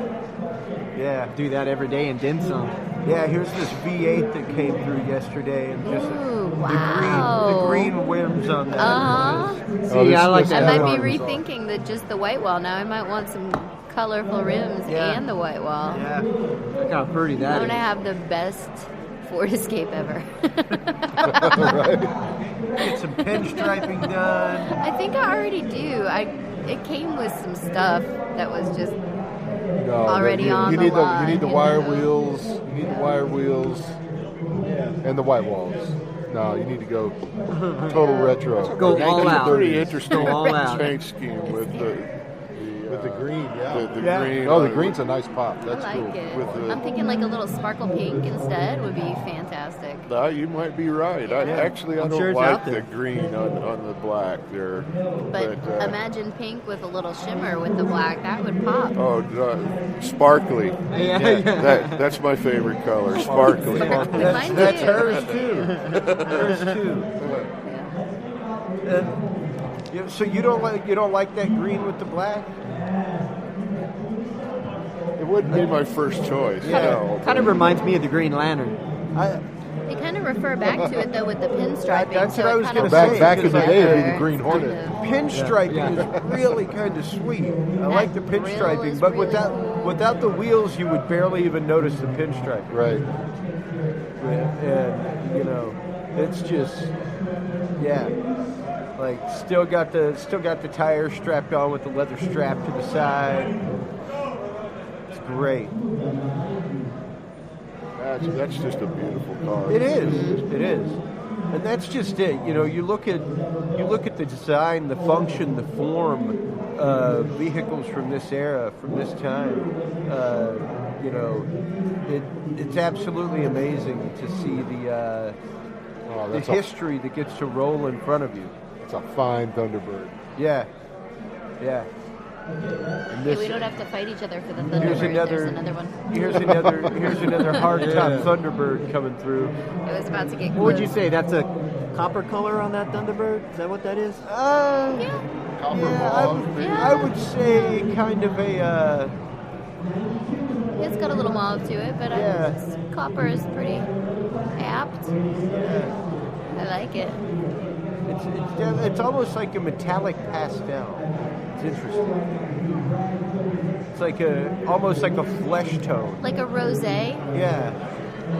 yeah, Do that every day and then some. yeah. Here's this V8 that came through yesterday, and just Ooh, the wow. green rims on that. Uh-huh. See, I like I that. might one. be rethinking just the white wall now. I might want some colorful rims Yeah. and the white wall. Yeah, Look how pretty I'm that gonna is. have the best Ford Escape ever. get some pinstriping done. I think I already do. It came with some stuff that was just No, already you, on you the need lot, you need the you wire know. wheels. You need the wire wheels and the white walls. No, you need to go total retro. Go all out. Pretty interesting Go all out. paint scheme with With the green, yeah. the Yeah. green. Oh, the green's a nice pop. That's I cool. like it. With the- I'm thinking like a little sparkle pink instead would be fantastic. No, you might be right. I Yeah. I'm don't sure it's like out the there. green on the black there. But imagine pink with a little shimmer with the black. That would pop. sparkly. Yeah. That's my favorite color, sparkly. Mine That's too. hers too. Hers too. And, so you don't like that green with the black? It wouldn't be my first choice. Yeah. No, Kind of reminds me of the Green Lantern. They kind of refer back to it though with the pinstriping. That's so what I it was kind gonna of say, goes Back in the day, it'd be the together. Green Hornet. Pinstriping Yeah. is really kind of sweet. I like the grill pinstriping, is but really without the wheels, you would barely even notice the pinstriping. Right. And it's just like still got the tires strapped on with the leather strap to the side. It's great. that's just a beautiful car. It is, and that's just it. You look at the design, the function, the form of vehicles from this era, from this time. It's absolutely amazing to see the That's history that gets to roll in front of you. It's a fine Thunderbird. Yeah. And Okay, we don't have to fight each other for the Thunderbird. Here's There's another one. Here's another hardtop Thunderbird coming through. It was about to get close. What would you say? That's a copper color on that Thunderbird? Is that what that is? I would say kind of a. It's got a little mauve to it, but copper is pretty apt. I like it. It's almost like a metallic pastel. It's interesting. It's like almost like a flesh tone. Like a rosé. Yeah.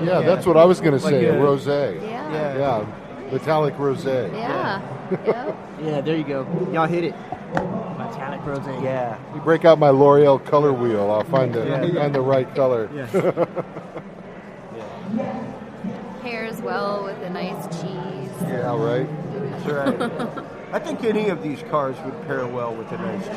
Yeah, that's what I was going to Like say. A a- rosé. Yeah. Yeah, metallic rosé. Yeah. Yep. Yeah, there you go. Y'all hit it. Metallic rose. Yeah. You break out my L'Oreal color wheel. I'll find the right color. Yeah. Pairs well with a nice cheese. Yeah, right. That's right. I think any of these cars would pair well with a nice cheese.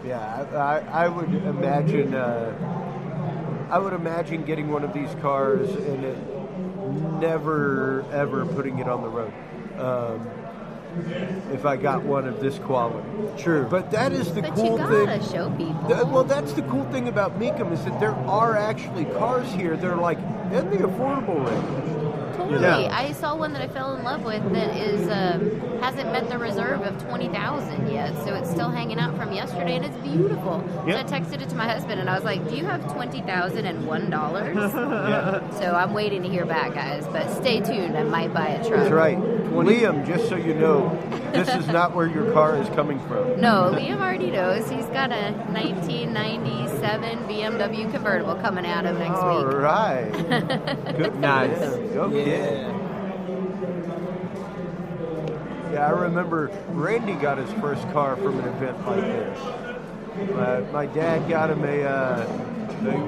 Yeah, I would imagine. I would imagine getting one of these cars and never ever putting it on the road. if I got one of this quality. True. But that is the But cool you gotta thing. show people. Well, that's the cool thing about Mecum is that there are actually cars here that are like in the affordable range. Totally. Yeah. I saw one that I fell in love with that is hasn't met the reserve of 20,000 yet, so it's still hanging out from yesterday, and it's beautiful. Yep. So I texted it to my husband, and I was like, "Do you have $20,001?" Yeah. So I'm waiting to hear back, guys. But stay tuned. I might buy a truck. That's right. Liam, just so you know, this is not where your car is coming from. No, Liam already knows. He's got a 1997 BMW convertible coming at him next All week. right. Good. Nice. Go kid. Yeah, I remember Randy got his first car from an event like this. My dad got him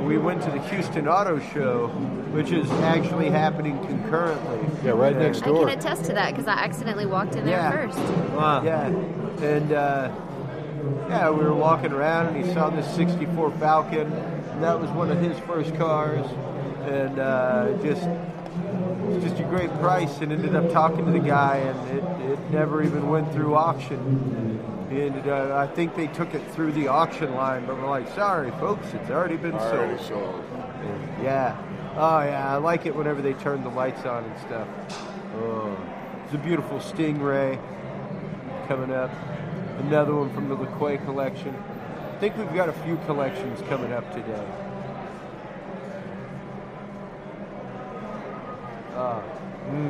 we went to the Houston Auto Show, which is actually happening concurrently. Yeah, right next I door. can attest to that because I accidentally walked in there Yeah. first. Wow. Yeah, and we were walking around and he saw this 64 Falcon. And that was one of his first cars, and just a great price. And ended up talking to the guy, and it never even went through auction. And I think they took it through the auction line, but we're like, sorry, folks, it's already been Already sold. sold. Yeah. Oh, yeah. I like it whenever they turn the lights on and stuff. Oh, it's a beautiful Stingray coming up. Another one from the LeQuay collection. I think we've got a few collections coming up today.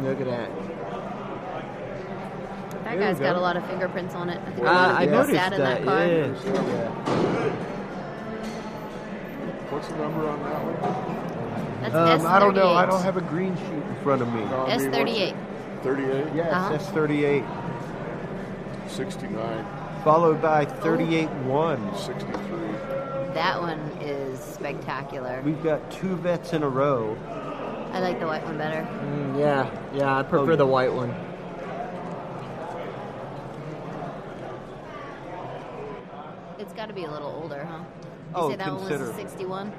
Look at that. That There guy's we got go. a lot of fingerprints on it. I think I he noticed sat in that car. Yeah. What's the number on that one? That's S38. I don't know. I don't have a green sheet in front of me. No, I mean, S38. 38? Yes, Uh-huh. S38. 69, Followed by 38-1. 63. That one is spectacular. We've got two vets in a row. I like the white one better. Yeah, I prefer yeah. the white one. It's got to be a little older, huh? You Oh, say that one was a considerably. 61?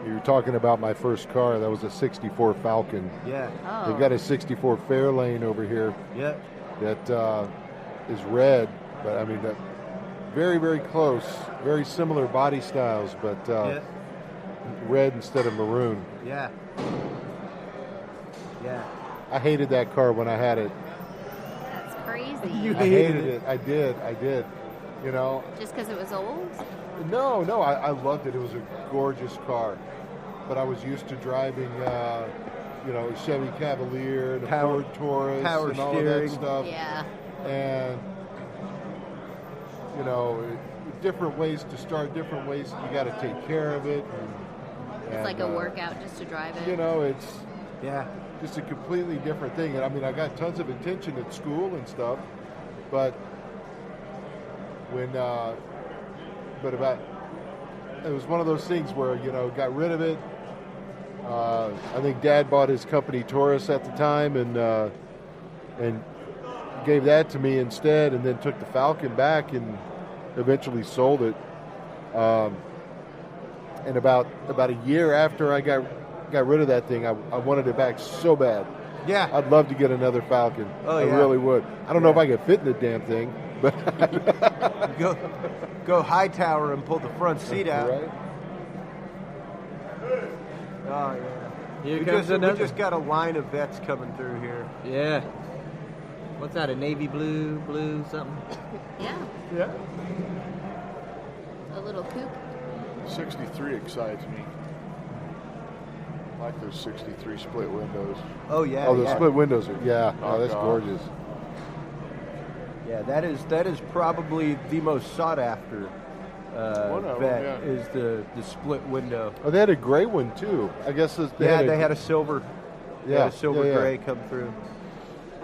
You were talking about my first car. That was a 64 Falcon. Yeah. Oh. They've got a 64 Fairlane over here Yeah. that is red, but I mean, that very, very close, very similar body styles, but Yeah. red instead of maroon. Yeah. Yeah. I hated that car when I had it. That's crazy. You- I hated it. I did. You know, Just because it was old? no, I loved it. It was a gorgeous car, but I was used to driving, a Chevy Cavalier, and a Power- Ford Taurus, power and all steering. of that stuff. Yeah. And different ways to start, different ways you got to take care of it. It's like a workout just to drive it. It's Yeah. just a completely different thing. And I mean, I got tons of attention at school and stuff, but it was one of those things where, got rid of it. I think Dad bought his company Taurus at the time and gave that to me instead, and then took the Falcon back and eventually sold it. And about a year after I got rid of that thing, I wanted it back so bad. Yeah. I'd love to get another Falcon. Oh, I yeah. really would. I don't know if I could fit in the damn thing, but Go high tower and pull the front seat out. right? Oh, yeah. Here We comes just another. got a line of vets coming through here. Yeah. What's that? A navy blue, something? Yeah. Yeah. A little coupe. 63 excites me. I like those 63 split windows. Oh, yeah. Oh, the yeah. split windows are, yeah. Oh, Oh, that's God. gorgeous. Yeah, that is probably the most sought after One of them, vet yeah. is the split window. Oh, they had a gray one too. I guess they They had a silver. They had a silver yeah. gray come through.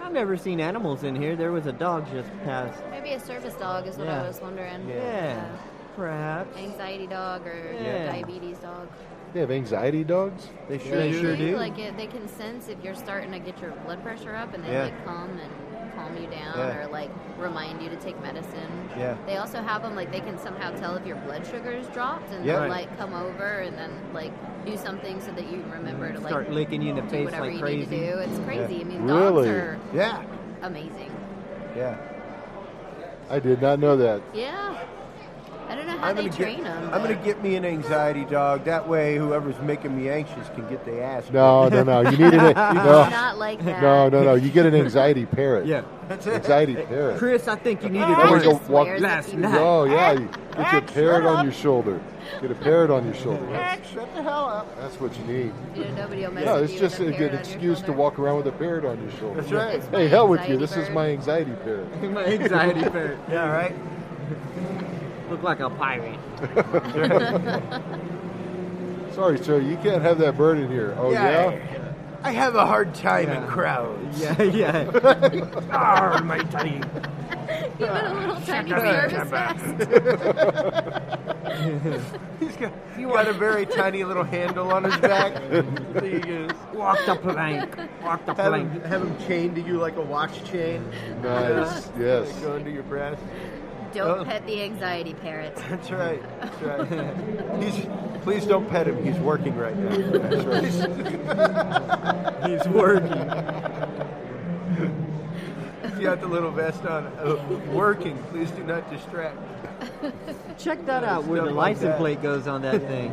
I've never seen animals in here. There was a dog just passed. Maybe a service dog is what Yeah. I was wondering. Yeah. Yeah. Perhaps. Anxiety dog or Yeah. diabetes dog. They have anxiety dogs? They sure They do. sure do. Like they can sense if you're starting to get your blood pressure up, and they Yeah. like come and calm you down, Yeah. or like remind you to take medicine. Yeah. They also have them like they can somehow tell if your blood sugar is dropped, and Yeah. they'll Right. like come over and then like do something so that you remember to like Start licking you in the do face whatever like you crazy. need to do. It's crazy. Yeah. I mean, dogs Really? are Yeah. amazing. Yeah. I did not know that. Yeah. I don't know how they train them. I'm gonna get me an anxiety dog. That way, whoever's making me anxious can get their ass. No. You need an It's no. not like that. No. You get an anxiety parrot. Yeah. That's it. Anxiety parrot. Chris, I think you needed Then one. we go Just walk swears at last people. night. Oh yeah, you get your parrot on your shoulder. Get a parrot on your shoulder. Shut the hell up. That's what you need. You know, nobody will mess Yeah, with it's you just with a a good parrot on your excuse to shoulder. walk around with a parrot on your shoulder. That's right. It's Hey, my hell with you. anxiety This is bird. my anxiety parrot. My anxiety parrot. Yeah, right. Look like a pirate. Sorry, sir, you can't have that bird in here. Oh yeah? I have a hard time in crowds. Yeah. Arr, my tiny. Give it a little tiny service vest. He's got a very tiny little handle on his back. So you just Walk the plank. Walk the plank. have him chained to you like a watch chain. Nice. Yes. Going to your breast. Don't pet the anxiety parrot. That's right. That's right. Please don't pet him. He's working right now. That's right. He's working. You got the little vest on. Working. Please do not distract. Check that out where the Stuff like license that. plate goes on that thing.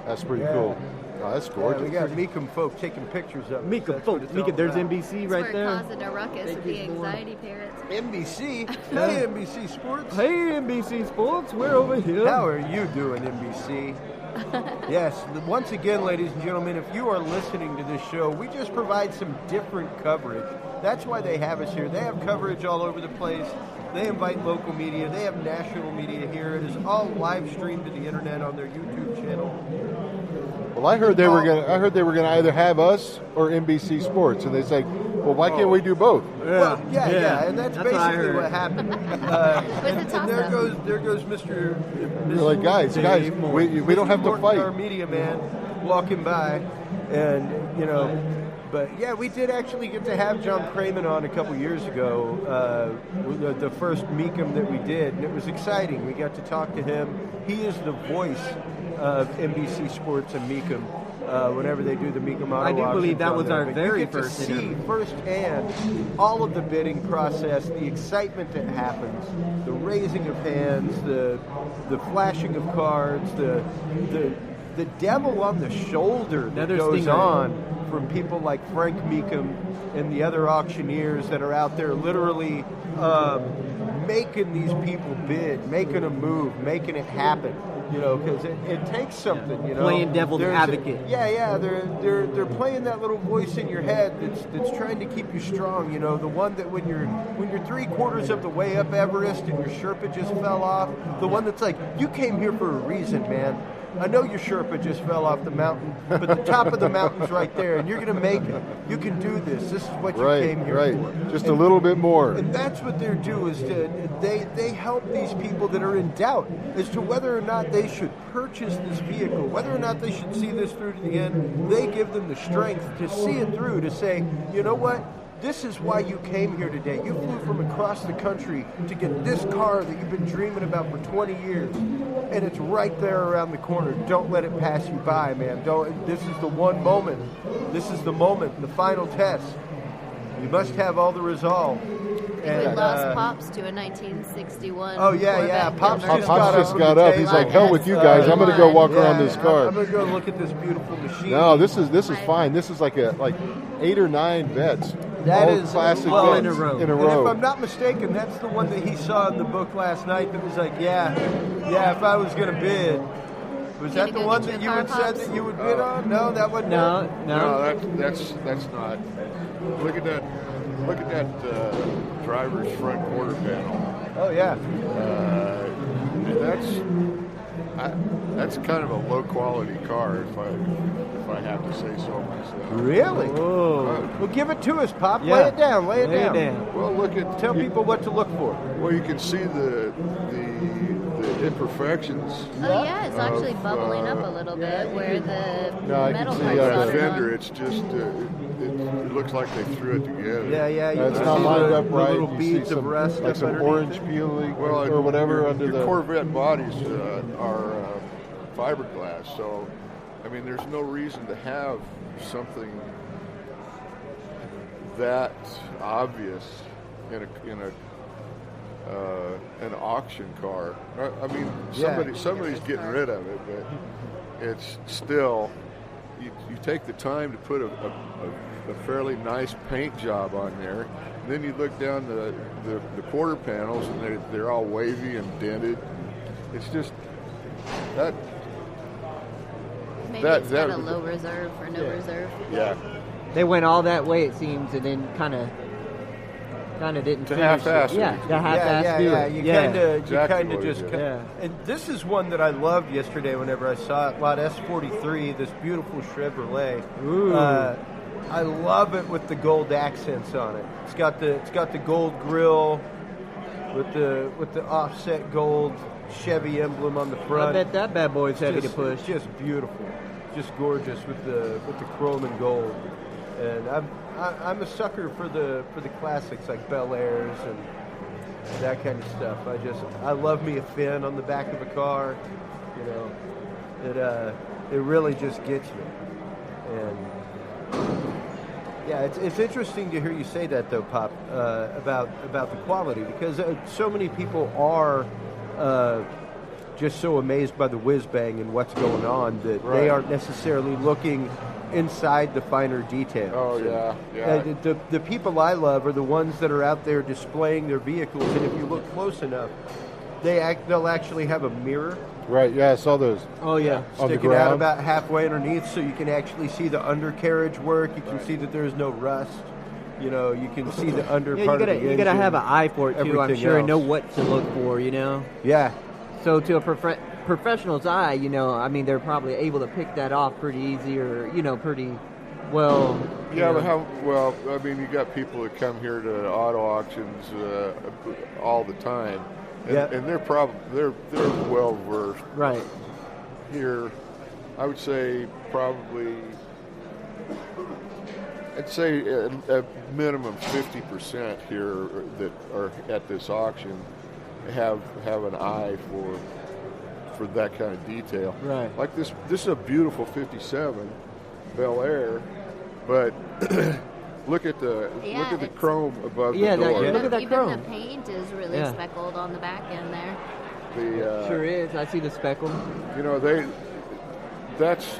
That's pretty Yeah. cool. Oh, that's Yeah, gorgeous. we got Mecum folk taking pictures of it. Mika, That's what it's all there's about. NBC That's right where there. causing a ruckus with the anxiety parrots. NBC? Hey, NBC Sports. Hey, NBC Sports, we're over here. How are you doing, NBC? Yes, once again, ladies and gentlemen, if you are listening to this show, we just provide some different coverage. That's why they have us here. They have coverage all over the place. They invite local media. They have national media here. It is all live streamed to the internet on their YouTube channel. Well, I heard they were gonna either have us or NBC Sports, and they say, well, why can't we do both? Well, yeah, and that's That's what I basically heard. what happened. It's a And there toss-up. goes Mr. You're like, guys, Dave we don't have to Morton, fight. Our media man walking by, and but yeah, we did actually get to have John Craman on a couple years ago, the first Mecum that we did, and it was exciting. We got to talk to him. He is the voice of NBC Sports and Mecum. Whenever they do the Mecum Auto I do Auctions believe that on was there. our But very you get first to see interview. firsthand all of the bidding process, the excitement that happens, the raising of hands, the flashing of cards, the devil on the shoulder that Another goes stinger. on from people like Frank Mecum and the other auctioneers that are out there literally making these people bid, making them move, making it happen. Because it takes something. Playing devil's advocate. They're playing that little voice in your head that's trying to keep you strong. The one that when you're 3/4 of the way up Everest and your Sherpa just fell off, the one that's like, you came here for a reason, man. I know your Sherpa just fell off the mountain, but the top of the mountain's right there, and you're going to make it. You can do this. This is what you came here for. Just a little bit more. And that's what they do is they help these people that are in doubt as to whether or not they should purchase this vehicle, whether or not they should see this through to the end. They give them the strength to see it through, to say, you know what? This is why you came here today. You flew from across the country to get this car that you've been dreaming about for 20 years. And it's right there around the corner. Don't let it pass you by, man. This is the one moment. This is the moment, the final test. You must have all the resolve. We lost Pops to a 1961. Oh, yeah. Corvette Pops convertible. Just got up. He's like, hell with you guys. I'm going to go walk around this car. I'm going to go look at this beautiful machine. No, this is fine. This is like 8 or 9 vets. That all is classic well, vets in a row. In a And row. if I'm not mistaken, that's the one that he saw in the book last night that was like, yeah, if I was going to bid. Was that You the gonna one get that your you had car, said Pops? that you would bid on? No, that wasn't it? No. No, that's not. Look at that driver's front quarter panel. Oh, yeah. That's kind of a low quality car, if I have to say so myself. Really? Whoa. Well, give it to us, Pop. Yeah. Lay it down. Lay it down. Well, look at Tell people what to look for. Well, you can see the imperfections. Oh yeah, it's actually of, bubbling up a little bit where the No, I can metal see parts that. are The Yeah. fender, it's just it looks like they threw it together. Yeah. You It's can not see lined the up right. little You beads see of rust like up some underneath orange it. peeling Well, or whatever your, under your the. Corvette bodies are fiberglass, so I mean, there's no reason to have something that obvious in an auction car. I mean, somebody's getting rid of it, but it's still. You take the time to put a fairly nice paint job on there, and then you look down the quarter panels, and they're all wavy and dented. It's just that. Maybe it's got a low reserve or no reserve. Yeah. They went all that way, it seems, and then kind of didn't To finish half-ass it. it. Yeah, the half-ass do it. You Exactly kind of what he just. did. Yeah. And this is one that I loved yesterday. Whenever I saw it, lot S43, this beautiful Chevrolet. Ooh. I love it with the gold accents on it. It's got the gold grill with the offset gold Chevy emblem on the front. I bet that bad boy's heavy to push. Just beautiful, just gorgeous with the chrome and gold. And I'm a sucker for the classics like Bel Airs and that kind of stuff. I love me a fin on the back of a car. You know, it really just gets me. And yeah, it's interesting to hear you say that though, Pop, about the quality, because so many people are just so amazed by the whiz bang and what's going on that they aren't necessarily looking inside the finer details. Oh yeah. The people I love are the ones that are out there displaying their vehicles, and if you look close enough, they'll actually have a mirror Right, yeah, I saw those. Oh, yeah. On the sticking out ground? about halfway underneath, so you can actually see the undercarriage work. You can see that there's no rust. You know, you can see the under Yeah, part of the you gotta engine, have an eye for it too. I'm everything sure, and know else. what to look for. You know. Yeah, So to a professional's eye, you know, I mean, they're probably able to pick that off pretty easy, or pretty well. Yeah, you but know. well, I mean, you got people that come here to auto auctions all the time, and, Yeah. and they're well versed Right. here. I would say probably, I'd say a minimum 50% here that are at this auction have an eye for that kind of detail. Right. Like this is a beautiful 57 Bel Air, but look at the it's- chrome above Yeah, the that- door. yeah. Look at that Even chrome. the paint is really Yeah. speckled on the back end there. The Sure is. I see the speckle. that's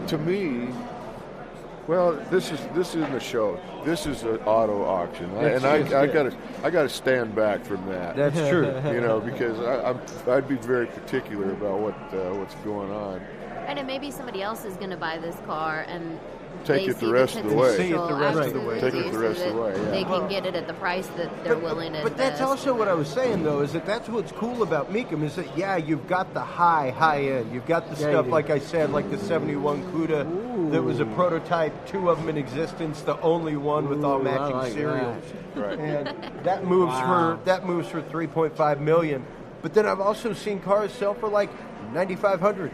to me. Well, this isn't a show. This is an auto auction, I got to stand back from that. that's true. Because I'd be very particular about what's going on. And it may be somebody else is going to buy this car and Take they it the see rest of the way. See it the rest of the way. Take it the so rest of the that way, yeah. They can get it at the price that they're willing to But that's invest. also what I was saying, though, is that's what's cool about Mecum, is that, yeah, you've got the high end. You've got the Yeah, stuff, you do. like I said, like the 71 Cuda that was a prototype, 2 of them in existence, the only one with all Ooh, I matching like serials. Right. And that moves Wow. for $3.5 million. But then I've also seen cars sell for like $9,500.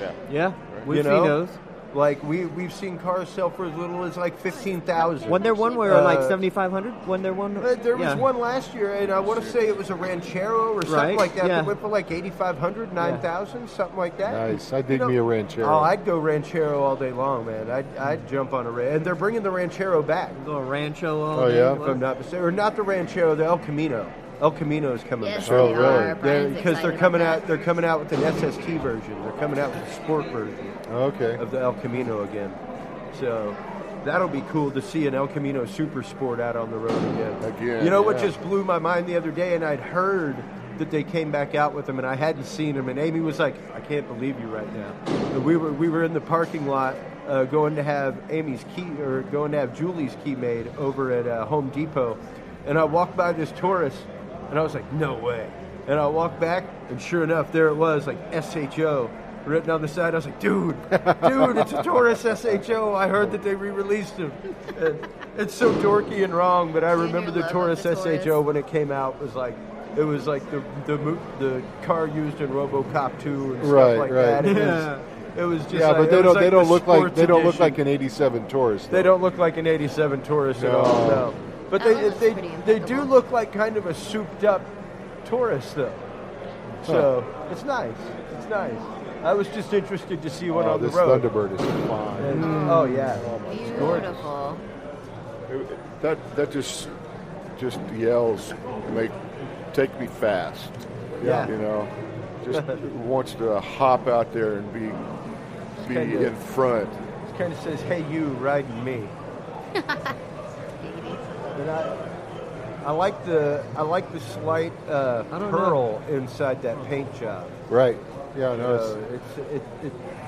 Yeah. Yeah. We've You seen know? those. Like we've seen cars sell for as little as like $15,000. Wasn't there one where like Uh, 7,500? Wasn't there one? There was Yeah. one last year, and I want to say it was a Ranchero or something Right, like that. yeah. That went for like 8,500, 9,000, something like that. Nice. I dig me a Ranchero. Oh, I'd go Ranchero all day long, man. I'd jump on a Ranchero, and they're bringing the Ranchero back. Go Rancho. All Oh, day. yeah? If I'm not mistaken, or not the Ranchero, the El Camino. El Camino is coming Yes, back. Oh, they really? are. Brian's Because they're excited coming about out. They're coming out with an SST version. They're coming out with the sport version Okay. of the El Camino again. So that'll be cool to see an El Camino Super Sport out on the road again. Again, You know what yeah. just blew my mind the other day, and I'd heard that they came back out with them, and I hadn't seen them, and Amy was like, "I can't believe you right now." And we were in the parking lot going to have Julie's key made over at Home Depot, and I walked by this Taurus, and I was like, "No way!" And I walked back, and sure enough, there it was, like SHO. Written on the side. I was like, dude, it's a Taurus SHO. I heard that they re-released him. And it's so dorky and wrong, but I remember the love Taurus of the Taurus. SHO when it came out was like, It was like the car used in RoboCop 2 and stuff Right, like right. that. It was just Yeah, like, but it was they don't the look like sports they don't look edition. like an '87 Taurus. They don't look like an '87 Taurus at No. all. No, but That one looks pretty they do impeccable. look like kind of a souped up Taurus though. So it's nice. It's nice. I was just interested to see one on the This road. Thunderbird is fine. And- Oh yeah, it's gorgeous. Beautiful. That just yells, take me fast. Yeah. You know, just wants to hop out there and be kinda- in front. It kind of says, "Hey, you riding me." Baby. And I like the slight pearl inside that paint job. Right. Yeah, You no, know,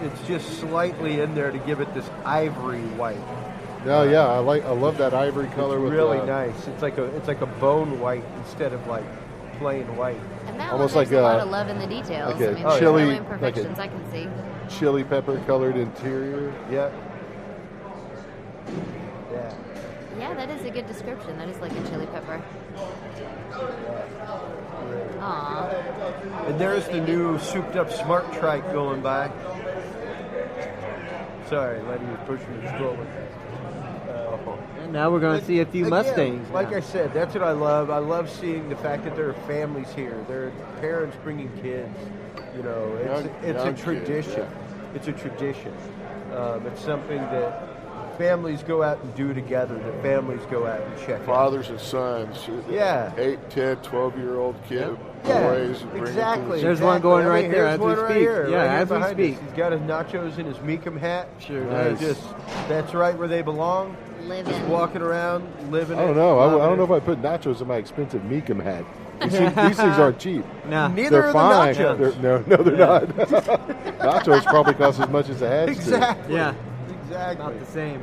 it's just slightly in there to give it this ivory white. I love that ivory color It's with really the, nice. It's like a bone white instead of like plain white. And that Almost one, there's like a lot a- of love in the details. like a I mean, there's chili- no like a- imperfections I can see. chili pepper colored interior. Yeah. Yeah. Yeah, that is a good description. That is like a chili pepper. Aw. And there's the new souped up smart trike going by. Sorry, Letty was pushing the stroller. And now we're going to see a few Again, Mustangs. Like now. I said, that's what I love. I love seeing the fact that there are families here. There are parents bringing kids. You know, it's Young a kids, tradition. yeah. It's a tradition. It's something that families go out and do together. That families go out and check out. Fathers and sons. Yeah. 8, 10, 12-year-old kid Yeah, boys. bring them to exactly. the- There's one going right there here's as we one right speak. here, Yeah, right here as we behind speak. us. He's got his nachos in his Mecum hat. Sure Nice. does. That's right where they belong. Living. Just walking around, living. I don't know. I don't know if I put nachos in my expensive Mecum hat. These things aren't cheap. No. Neither They're are fine. the nachos. They're not. Nachos probably cost as much as the hats do. Exactly. Yeah. Exactly. Not the same.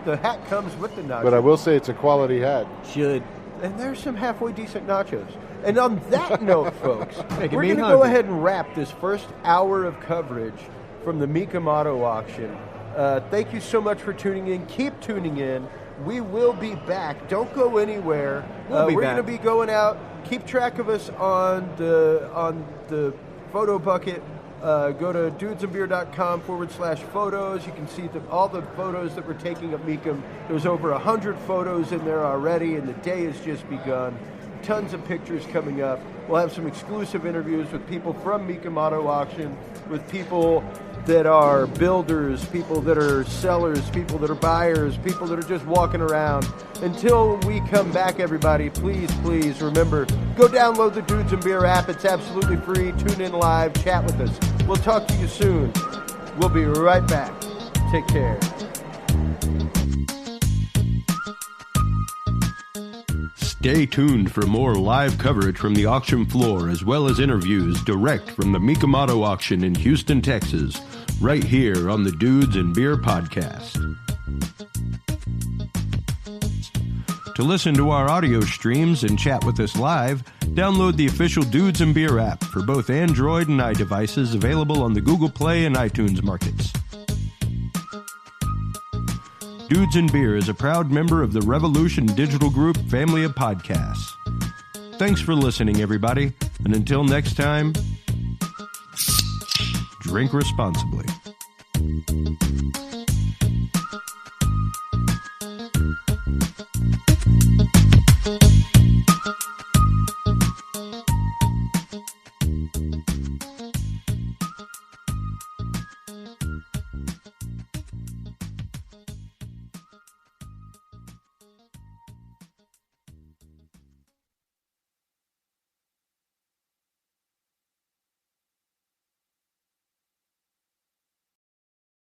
The hat comes with the nachos. But I will say it's a quality hat. Should. And there's some halfway decent nachos. And on that note, folks, Making we're me going to go hungry. ahead and wrap this first hour of coverage from the Mecum Auto Auction. Thank you so much for tuning in. Keep tuning in. We will be back. Don't go anywhere. We'll be we're back. going to be going out. Keep track of us on the photo bucket. Go to dudesandbeer.com/photos. You can see all the photos that we're taking of Mecum. There's over 100 photos in there already, and the day has just begun. Tons of pictures coming up. We'll have some exclusive interviews with people from Mecum Auto Auction, with people that are builders, people that are sellers, people that are buyers, people that are just walking around. Until we come back, everybody, please remember, go download the Dudes and Beer app. It's absolutely free. Tune in live, chat with us. We'll talk to you soon. We'll be right back. Take care. Stay tuned for more live coverage from the auction floor, as well as interviews direct from the Mecum Auto Auction in Houston, Texas, right here on the Dudes and Beer podcast. To listen to our audio streams and chat with us live, download the official Dudes and Beer app for both Android and iDevices, available on the Google Play and iTunes markets. Dudes and Beer is a proud member of the Revolution Digital Group family of podcasts. Thanks for listening, everybody, and until next time, drink responsibly.